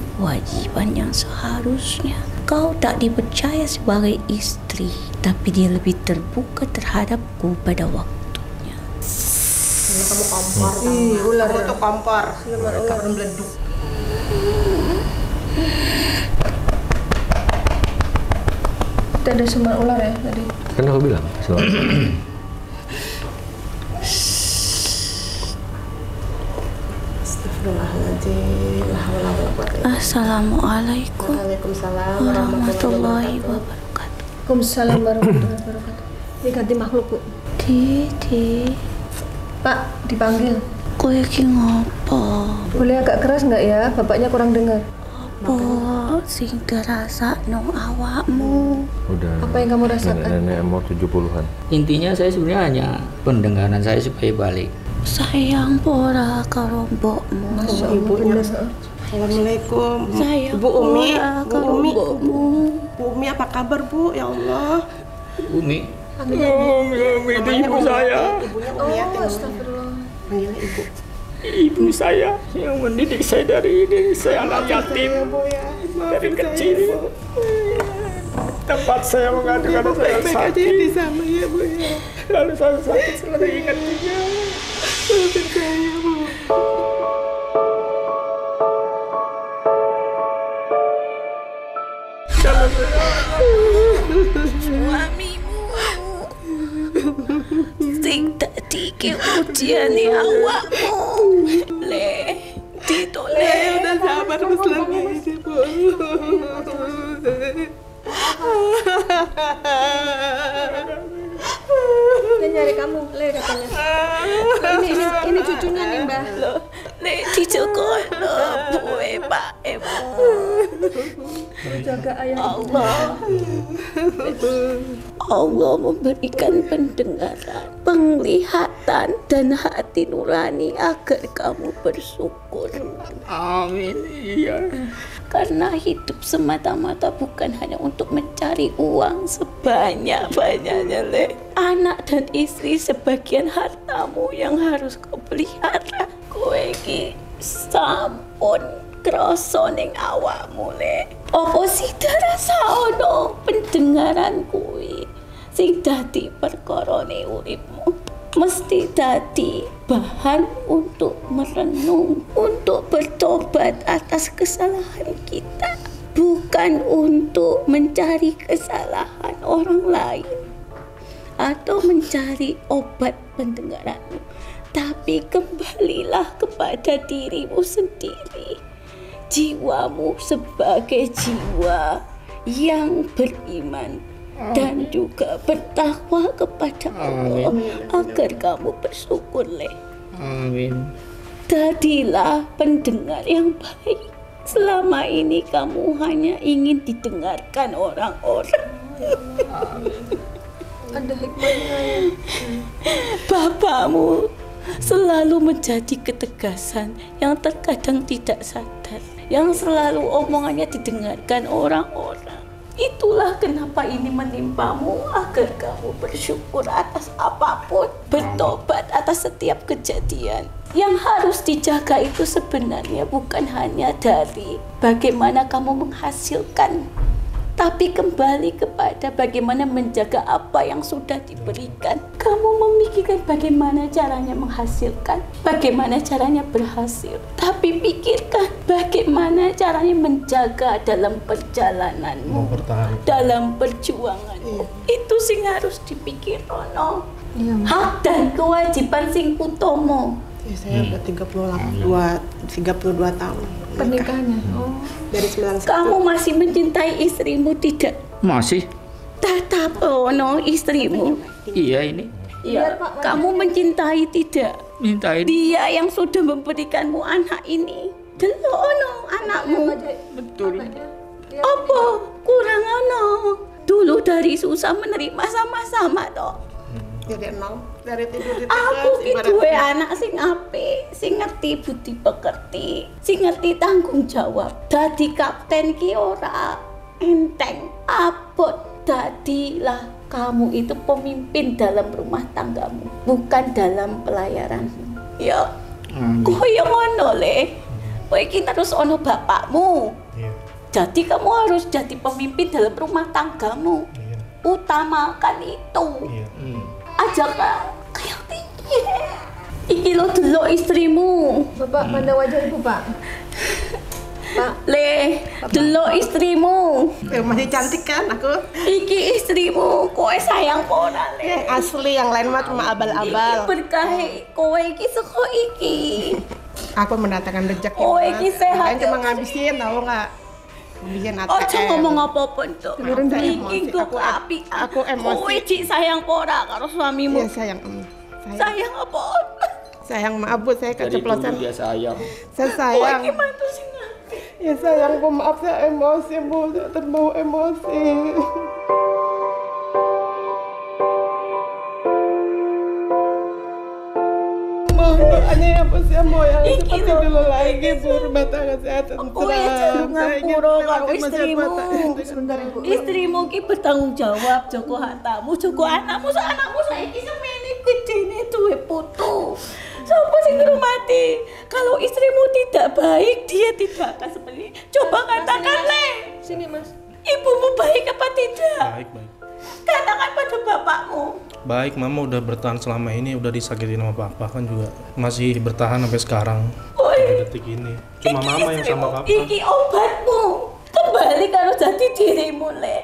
yang seharusnya. Kau tak dipercaya sebagai istri, tapi dia lebih terbuka terhadapku pada waktunya. Kamu kompor. Ular. Kamu tuh kompor. Kamu meleduk. Kita ada siluman ular ya tadi. kan aku bilang Astagfirullahaladzim. La haula wala quwwata illa billah. Assalamualaikum Waalaikumsalam warahmatullahi wabarakatuh. Waalaikumsalam warahmatullahi wabarakatuh. Ini ganti makhluk, Bu. Didi, Pak, dipanggil. kowe iki ngopo? Boleh agak keras nggak ya? Bapaknya kurang dengar. Apa sing dirasakno awakmu? udah Apa yang kamu rasakan? nenek umur 70-an. Intinya saya sebenarnya hanya pendengaran saya supaya balik. Sayang pora karo mbokmu. Masya Allah, Ibunya. bener. Assalamualaikum. Sayang Bu Umi. pora Bu karo Umi. mbokmu. Bu Umi apa kabar, Bu? Ya Allah. Umi, Umi itu ibu saya, Ibunya Umi ya. Oh, astagfirullah. Panggilnya Ibu. ibu saya yang mendidik saya dari saya anak yatim dari kecil. Tempat saya mengadu karena saya sakit. Di sana ya, Bu ya. Lalu saya sakit selalu ingat dia. Maafin saya, Bu. Suamimu sing tadi ke ujiane awakmu. Le, ditole. Udah sabar Bu selama ini, Bu. Dia nyari kamu, Le katanya. dijogono buwe Pak Ibu. Jaga ayah. Allah memberikan pendengaran, penglihatan, dan hati nurani agar kamu bersyukur. Amin. Iya. Karena hidup semata-mata bukan hanya untuk mencari uang sebanyak-banyaknya, Le. Anak dan istri sebagian hartamu yang harus kau pelihara. Kowe iki sampun krasa ning awakmu, Le. Apa sih rasa ono pendengaran kuwi sing dadi perkarane uripmu? Mesti dadi bahan untuk merenung, untuk bertobat atas kesalahan kita, bukan untuk mencari kesalahan orang lain atau mencari obat pendengaranmu, tapi kembalilah kepada dirimu sendiri, jiwamu sebagai jiwa yang beriman dan juga bertakwa kepada Allah. Amin. Agar kamu bersyukur, Le. Amin. Jadilah pendengar yang baik. Selama ini kamu hanya ingin didengarkan orang-orang. Ada hikmahnya. Bapakmu selalu menjadi ketegasan yang terkadang tidak sadar, yang selalu omongannya didengarkan orang-orang. Itulah kenapa ini menimpamu, agar kamu bersyukur atas apapun, bertobat atas setiap kejadian. Yang harus dijaga itu sebenarnya bukan hanya dari bagaimana kamu menghasilkan, tapi kembali kepada bagaimana menjaga apa yang sudah diberikan. Kamu memikirkan bagaimana caranya menghasilkan, bagaimana caranya berhasil, tapi pikirkan bagaimana caranya menjaga dalam perjalananmu, dalam perjuanganmu. Itu sing harus dipikir, Rono. Hak dan kewajiban sing utama. Saya udah 32 tahun Pernikahannya. dari 91. Kamu masih mencintai istrimu tidak? Masih? Tatap Rono istrimu. Iya ini. Ya, kamu mencintai tidak? Mintain. Dia yang sudah memberikanmu anak ini. Delok ono anakmu. Betul. Apa kurang ono? Dulu dari susah menerima sama-sama toh. Dari nol, dari tidur di Aku ki duwe anak sing apik, sing ngerti budi pekerti, sing ngerti tanggung jawab. Dadi kapten ki ora enteng. Abot dadilah kamu itu pemimpin dalam rumah tanggamu, bukan dalam pelayaranmu. Ya. Koyo ngono, Le. Kowe iki terus ono bapakmu. Iya. Jadi kamu harus jadi pemimpin dalam rumah tanggamu. Iya. Utamakan itu. Iya. Ajak kayak tinggi. Iki lo delok istrimu. Bapak pandang wajah ibu, Pak. Pak. Le, delok istrimu. Masih cantik kan aku? Iki istrimu, kowe sayang ora, Le? Yang asli, yang lain mah cuma abal-abal. Iki berkah kowe iki saka iki. Aku mendatangkan rezeki. Kowe iki sehat. Kalian cuma ngabisin, tahu nggak? Bikin ATM. Ojo ngomong apa-apa tuh. Iki kok api. Aku emosi. Kowe cik sayang pora karo suamimu. Iya sayang. Sayang apa? Sayang, maaf Bu, saya keceplosan. Dia sayang. Saya sayang. Kowe gimana sih? Ya sayang Bu, maaf saya emosi Bu, saya terbawa emosi. Doanya ya Bu, saya mau yang seperti dulu lagi Bu, rumah tangga saya tenteram. Saya ingin karo istrimu. Istrimu ki bertanggung jawab, jaga hartamu, jaga anakmu, anakmu saiki semene gedene duwe putu. Siapa sing ngurmati? Kalau istrimu tidak baik, dia tidak akan seperti ini. Coba katakan, Le. Sini, Mas. Ibumu baik apa tidak? Baik. Katakan pada bapakmu. Baik, Mama udah bertahan selama ini, udah disakitin sama Papa kan juga masih bertahan sampai sekarang. Sampai detik ini. Cuma Mama yang sama Papa. Iki obatmu. Kembali kalau jadi dirimu, Le.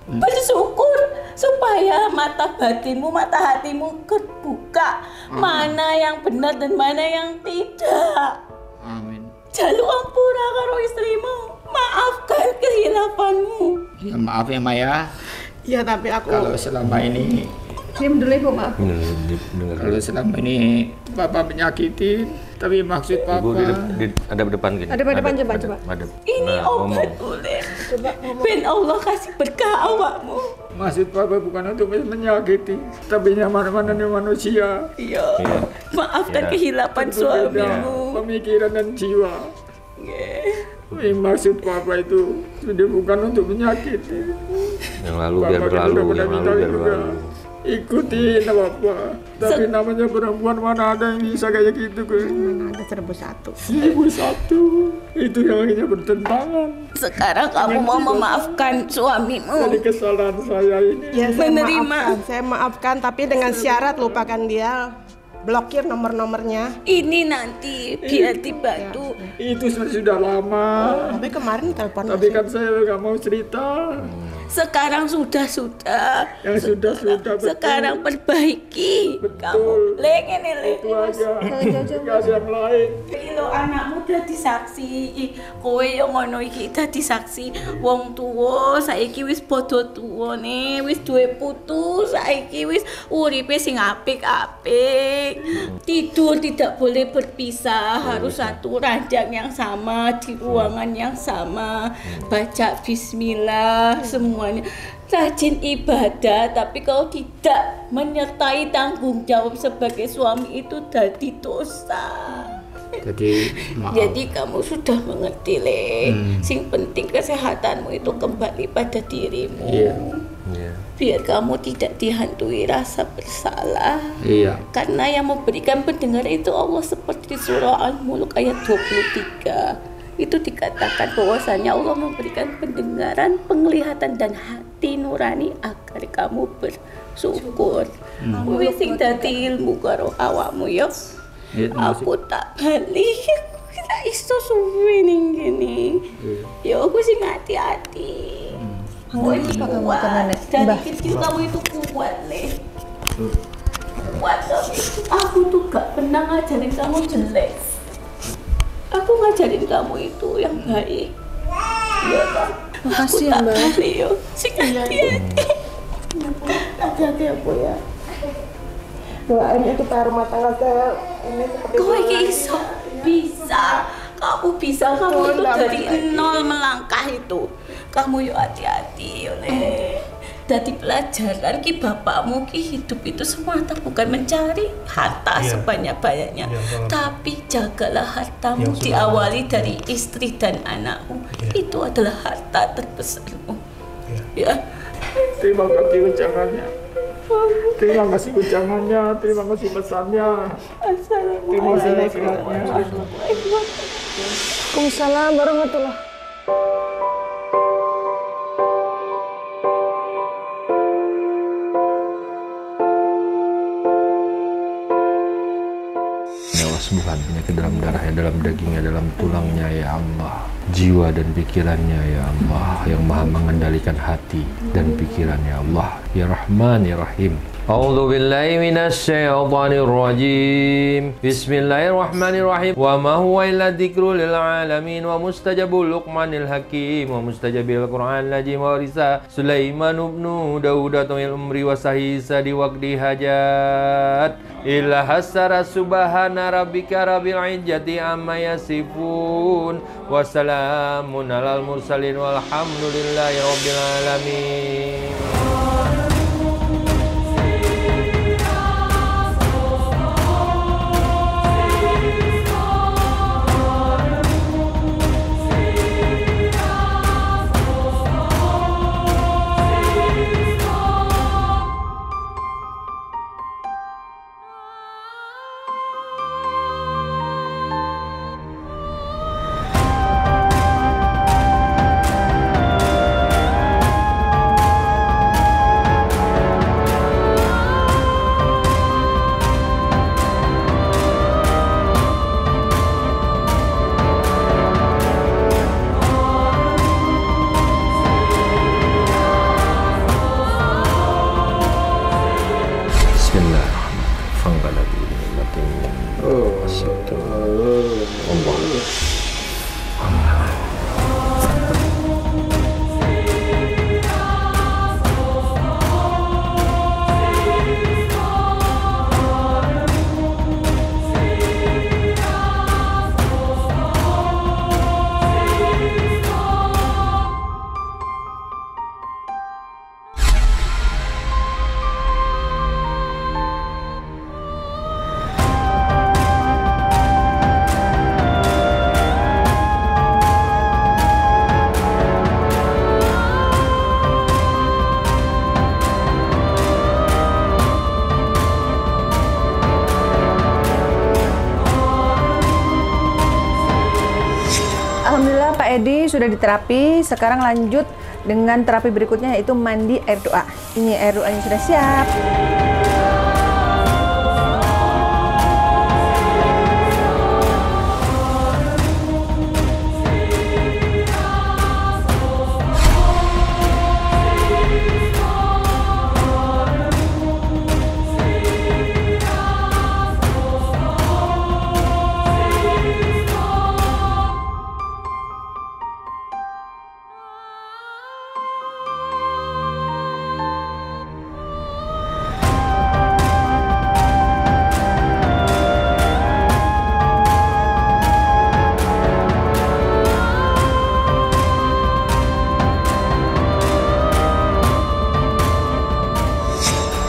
Bersyukur supaya mata batinmu, mata hatimu kebuka. Mana yang benar dan mana yang tidak. Amin. Jaluk ampura karo istrimu. Maafkan kehilafanmu. Ya maaf ya Maya. Ya tapi aku kalau selama ini Diam dulu Ibu, maaf. Dengar. Kalau selama ini Papa menyakiti, tapi maksud Papa... Ibu ada depan gini. Ada depan, coba. Madep. Ini obat boleh. Ben Allah kasih berkah awakmu. Maksud Papa bukan untuk menyakiti, tapi nyaman-nyaman manusia. Iya. Maafkan kehilapan suamimu. Pemikiran dan jiwa. Maksud Papa itu sudah bukan untuk menyakiti. Yang lalu biar berlalu, Ikutin apa-apa. Tapi namanya perempuan mana ada yang bisa kayak gitu kan? Mana ada 1001. 1001. Itu yang akhirnya bertentangan. Sekarang kamu mau memaafkan suamimu. Dari kesalahan saya ini. Ya, saya Menerima. maafkan. Saya maafkan, tapi dengan syarat lupakan dia. Blokir nomor-nomornya. Ini nanti biar dibantu. Itu sudah lama. Tapi kemarin telepon. Tapi kan saya nggak mau cerita. Sekarang sudah. Yang sudah. Sekarang perbaiki. Kamu lengen Itu aja. Nggak ada yang lain. Lo anakmu dadi saksi, kowe yang ngono iki dadi saksi. Wong tuwa saiki wis padha tuwane, wis duwe putu, saiki wis uripe sing apik-apik. Tidur tidak boleh berpisah, harus satu ranjang yang sama, di ruangan yang sama. Baca bismillah semuanya. Rajin ibadah, tapi kalau tidak menyertai tanggung jawab sebagai suami itu jadi dosa. Jadi maaf. Jadi kamu sudah mengerti, Le. Sing penting kesehatanmu itu kembali pada dirimu. Iya. Biar kamu tidak dihantui rasa bersalah. Iya. Karena yang memberikan pendengar itu Allah, seperti surah Al-Mulk ayat 23. Itu dikatakan bahwasanya Allah memberikan pendengaran, penglihatan dan hati nurani agar kamu bersyukur. Wis sing dadi ilmu karo awakmu ya. Aku tak balik, aku tak iso suwe ning kene. Ya aku sing hati-hati. Kowe iki kuat. Dari kecil kamu itu kuat, Le. Kuat, tapi aku tuh gak pernah ngajarin kamu jelek. Aku ngajarin kamu itu yang baik. Iya kan? Makasih ya, Mbak. Yo, sing hati-hati. Hati-hati ya, Bu ya. Doain itu rumah tangga saya ini seperti Kowe iki iso bisa. Kamu bisa, kamu itu dari nol melangkah itu. Kamu yo hati-hati yo, Le. Dari pelajaran ki bapakmu ki hidup itu semata bukan mencari harta sebanyak-banyaknya, tapi jagalah hartamu, diawali dari istri dan anakmu. Itu adalah harta terbesarmu. Ya. Terima kasih ucapannya. Terima kasih ucapannya, terima kasih pesannya. Terima kasih nasihatnya. Waalaikumsalam warahmatullahi. Sembuhkan penyakit dalam darahnya, dalam dagingnya, dalam tulangnya ya Allah. Jiwa dan pikirannya ya Allah, yang maha mengendalikan hati dan pikirannya Allah. Ya Rahman ya Rahim. A'udzu billahi minasyaitonir rajim. Bismillahirrahmanirrahim. Wa ma huwa illa dzikrul lil alamin wa mustajabul luqmanil hakim wa mustajabil qur'an najim wa risa Sulaiman ibn Daud atul umri wa sahisa di waqti hajat illa hasara subhana rabbika rabbil izzati amma yasifun wa salamun alal mursalin walhamdulillahi rabbil alamin. Alhamdulillah Pak Edi sudah diterapi. Sekarang lanjut dengan terapi berikutnya, yaitu mandi air doa. Ini air doanya sudah siap.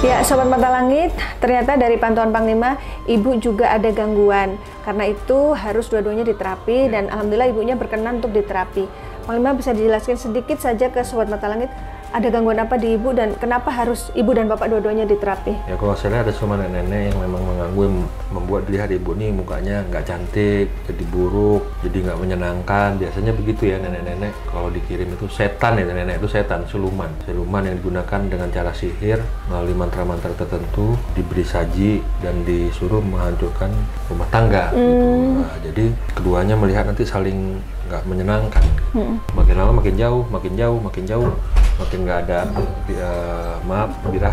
Ya, Sobat Mata Langit, ternyata dari pantauan Panglima, Ibu juga ada gangguan. Karena itu harus dua-duanya diterapi, dan alhamdulillah Ibunya berkenan untuk diterapi. Panglima bisa dijelaskan sedikit saja ke Sobat Mata Langit, ada gangguan apa di Ibu dan kenapa harus Ibu dan Bapak dua-duanya diterapi? Ya kalau saya lihat ada cuma nenek-nenek yang memang mengganggu, yang membuat dilihat Ibu nih mukanya nggak cantik, jadi buruk, jadi nggak menyenangkan. Biasanya begitu ya nenek-nenek, kalau dikirim itu setan ya, nenek itu setan, siluman yang digunakan dengan cara sihir melalui mantra-mantra tertentu, diberi saji dan disuruh menghancurkan rumah tangga gitu. Nah, jadi keduanya melihat nanti saling nggak menyenangkan. Makin lama makin jauh, makin nggak ada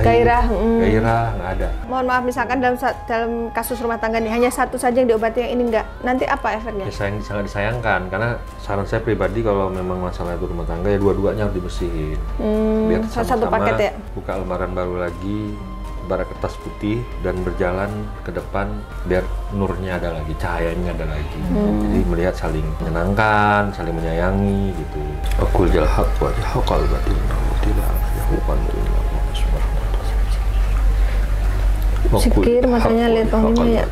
gairah nggak ada. Mohon maaf, misalkan dalam kasus rumah tangga nih hanya satu saja yang diobati, yang ini enggak, nanti apa efeknya? Ya, sangat disayangkan, karena saran saya pribadi kalau memang masalah itu rumah tangga ya dua-duanya harus dibersihin. Biar satu paket ya. Buka lembaran baru lagi, bara kertas putih, dan berjalan ke depan biar nurnya ada lagi, cahayanya ada lagi. Jadi melihat saling menyenangkan, saling menyayangi gitu. Aqul jal haq wa haqal batil wa tidak yahuqan Sikir matanya lihat Panglima ya.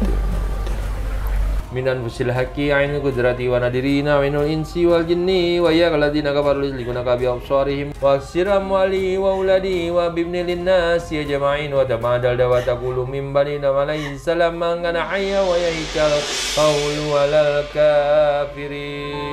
Minan fusil haqi ainul qudrati wa nadirina wa inul insi wal jinni wa ya alladziina kafaru yuzlikuna bi absarihim wa siram wali wa uladi wa bibni linnas ya jama'in wa tamadal wa taqulu min bani alaihi salam man kana hayya wa yahikal qawlu walal kafirin.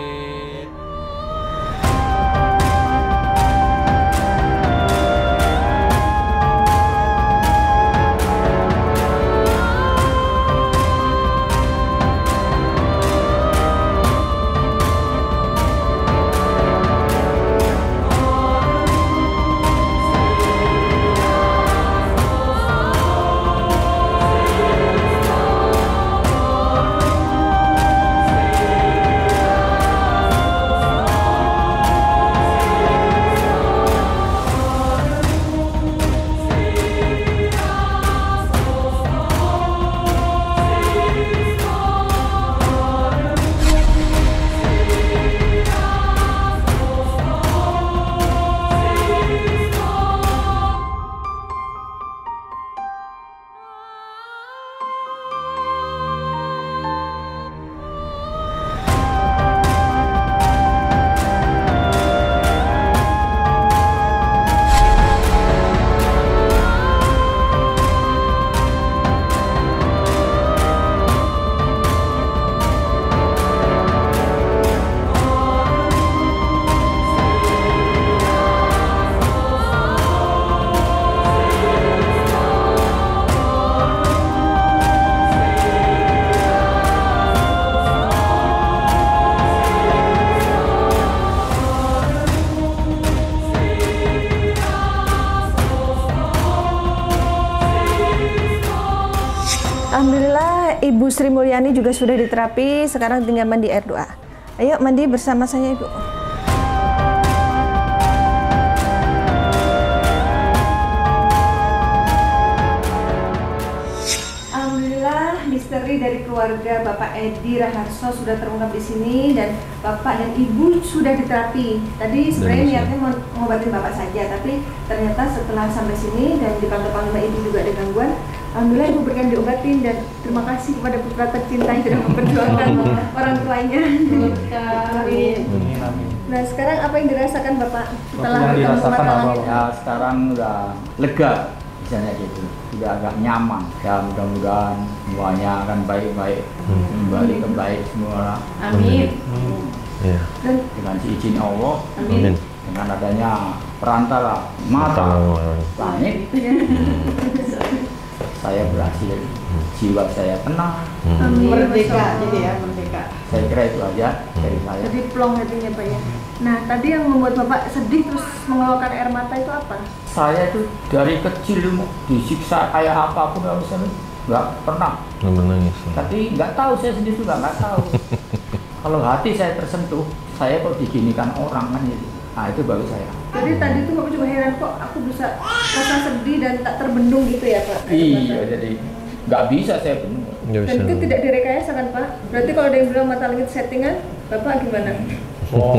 Alhamdulillah Ibu Sri Mulyani juga sudah diterapi, sekarang tinggal mandi air doa. Ayo mandi bersama saya Ibu. Alhamdulillah misteri dari keluarga Bapak Edi Raharso sudah terungkap di sini, dan Bapak dan Ibu sudah diterapi. Tadi sebenarnya niatnya mau ngobatin Bapak saja, tapi ternyata setelah sampai sini dan di pantau Panglima Ibu juga ada gangguan. Alhamdulillah Ibu berkenan diobatin, dan terima kasih kepada putra tercinta yang sudah memperjuangkan orang tuanya. Amin. Nah sekarang apa yang dirasakan Bapak setelah ketemu Mata Langit? Ya sekarang udah lega, misalnya gitu, sudah agak nyaman. Ya mudah-mudahan semuanya akan baik-baik, kembali ke baik semua. Amin. Iya. Dan Dengan izin Allah, Amin. dengan adanya perantara mata langit, saya berhasil, jiwa saya tenang. Merdeka, jadi ya merdeka. Saya kira itu aja dari saya. jadi plong hatinya Pak ya. Nah tadi yang membuat Bapak sedih terus mengeluarkan air mata itu apa? Saya tuh dari kecil disiksa kayak apapun nggak pernah. Menangis. Tapi nggak tahu, saya sendiri juga nggak tahu. Kalau hati saya tersentuh, saya kok diginikan orang kan gitu. Nah itu baru saya. Jadi tadi tuh Bapak juga heran kok aku bisa rasa sedih dan tak terbendung gitu ya Pak? Iya, jadi nggak bisa saya penuh. Dan itu tidak direkayasa kan Pak? Berarti kalau ada yang bilang mata langit settingan, Bapak gimana? Oh.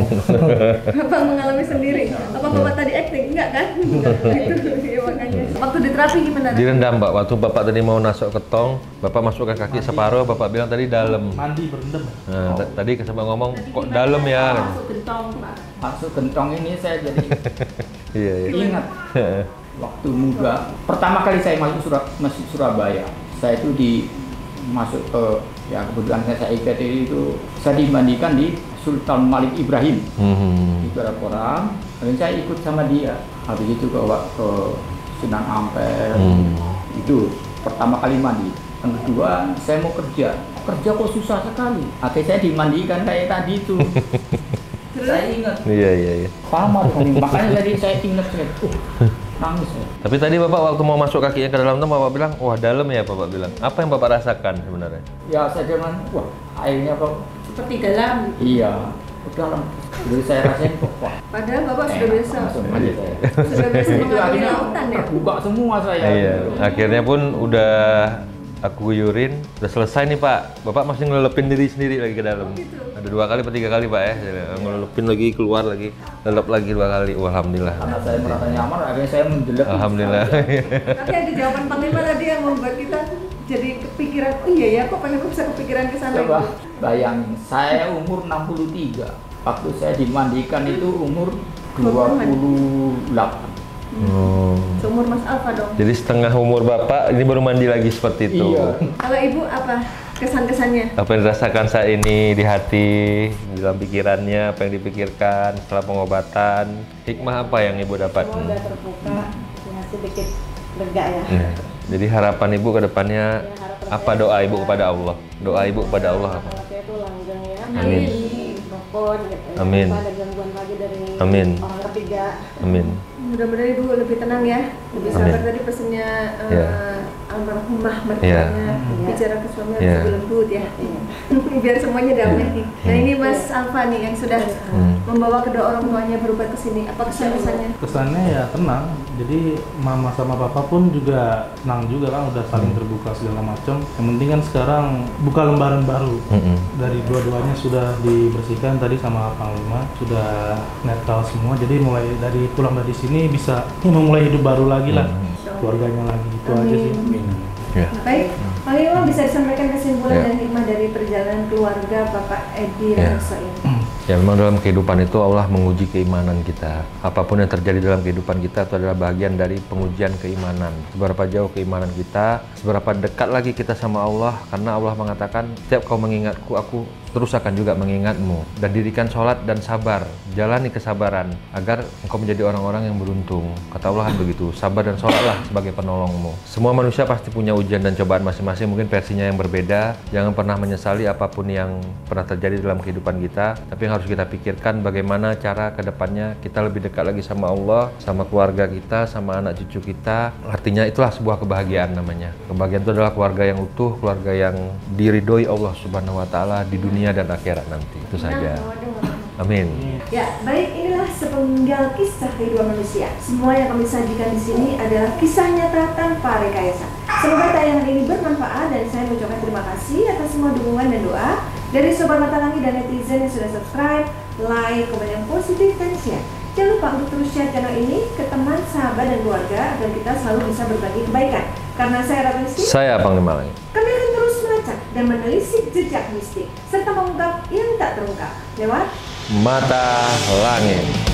Bapak mengalami sendiri? Apa Bapak tadi acting? Enggak kan? Enggak, itu ya makanya. Waktu di terapi gimana? Direndam, Mbak. Waktu Bapak tadi mau masuk ke tong, Bapak masukkan kaki separuh, Bapak bilang tadi dalam. Mandi berendam. Nah, tadi sempat ngomong kok dalam ya. Masuk gentong, Pak. Masuk gentong ini saya jadi Iya, iya. ingat waktu muda. Pertama kali saya masuk Surabaya, saya itu masuk ke, ya kebetulan saya IPT itu, saya dimandikan di Sultan Malik Ibrahim. Itu ada orang, dan saya ikut sama dia. Habis itu ke Sunan Ampel. Itu pertama kali mandi. Yang kedua, saya mau kerja kok susah sekali. Akhirnya saya dimandikan kayak tadi itu. Saya ingat. Iya. Sama dong, makanya tadi saya ingat nangis ya. Tapi tadi Bapak waktu mau masuk kakinya ke dalam tuh Bapak bilang, wah dalam ya Bapak bilang. Apa yang Bapak rasakan sebenarnya? Ya saya bilang, wah airnya kok Seperti dalam. iya dalam. Jadi saya rasain kok wah. Padahal Bapak sudah biasa. Langsung aja saya. Sudah biasa Itu mengalami akhirnya lautan ya? terbuka semua saya. Iya. Akhirnya pun udah aku guyurin, udah selesai nih Pak. Bapak masih ngelepin diri sendiri lagi ke dalam. Ada 2 kali atau 3 kali Pak ya. Ngelepin lagi, keluar lagi, lelep lagi 2 kali. Wah, alhamdulillah. Karena saya merasa nyaman, akhirnya saya mendelep. Alhamdulillah. Tapi ada jawaban Panglima tadi yang membuat kita jadi kepikiran, oh iya ya kok Panglima bisa kepikiran ke sana Coba gitu. bayangin, saya umur 63. Waktu saya dimandikan itu umur 28. Seumur Mas Alfa dong. Jadi setengah umur Bapak ini baru mandi lagi seperti itu. Iya. Kalau Ibu apa kesan-kesannya? Apa yang dirasakan saat ini di hati, di dalam pikirannya, apa yang dipikirkan setelah pengobatan? Hikmah apa yang Ibu dapat? Semua udah terbuka, ya sedikit lega ya. Ya. Jadi harapan Ibu ke depannya, apa doa Ibu kepada Allah? Doa Ibu kepada Allah apa? Kalau saya itu langgeng ya. Amin. Rokok gitu. Amin. Tanpa ada gangguan lagi dari Amin. orang ketiga. Amin. Mudah-mudahan Ibu lebih tenang ya, lebih sabar. Tadi pesannya almarhumah mertuanya bicara ke suami harus lebih lembut ya, biar semuanya damai. Nah ini Mas Alfa nih yang sudah membawa kedua orang tuanya berubah ke sini. Apa kesan-kesannya? Kesannya ya tenang. Jadi mama sama papa pun juga tenang juga kan, udah saling terbuka segala macam. Yang penting kan sekarang buka lembaran baru. Dari dua-duanya sudah dibersihkan tadi sama Panglima, sudah netral semua. Jadi mulai dari pulang dari sini bisa memulai hidup baru lagi lah, keluarganya lagi. Itu aja sih. Ya. Baik, Panglima bisa disampaikan kesimpulan dan hikmah dari perjalanan keluarga Bapak Edi Ranokso ini. Ya memang dalam kehidupan itu Allah menguji keimanan kita. Apapun yang terjadi dalam kehidupan kita itu adalah bagian dari pengujian keimanan. Seberapa jauh keimanan kita, seberapa dekat lagi kita sama Allah. Karena Allah mengatakan, setiap kau mengingatku, aku terus akan juga mengingatmu. Dan dirikan sholat dan sabar. Jalani kesabaran agar engkau menjadi orang-orang yang beruntung. Kata Allah kan begitu, sabar dan sholatlah sebagai penolongmu. Semua manusia pasti punya ujian dan cobaan masing-masing, mungkin versinya yang berbeda. Jangan pernah menyesali apapun yang pernah terjadi dalam kehidupan kita. Tapi yang harus kita pikirkan bagaimana cara kedepannya kita lebih dekat lagi sama Allah, sama keluarga kita, sama anak cucu kita. Artinya itulah sebuah kebahagiaan namanya. Kebahagiaan itu adalah keluarga yang utuh, keluarga yang diridhoi Allah Subhanahu wa Ta'ala di dunia dan akhirat nanti. Itu saja. Amin. Ya, baik, inilah sepenggal kisah kehidupan manusia. Semua yang kami sajikan di sini adalah kisah nyata tanpa rekayasa. Semoga tayangan ini bermanfaat dan saya mengucapkan terima kasih atas semua dukungan dan doa dari Sobat Mata Langit dan netizen yang sudah subscribe, like, komen yang positif, dan share. Jangan lupa untuk terus share channel ini ke teman, sahabat, dan keluarga agar kita selalu bisa berbagi kebaikan. Karena saya Ratu Mistik, saya Panglima Langit. kami akan terus melacak dan menelisik jejak mistik serta mengungkap yang tak terungkap lewat Mata Langit.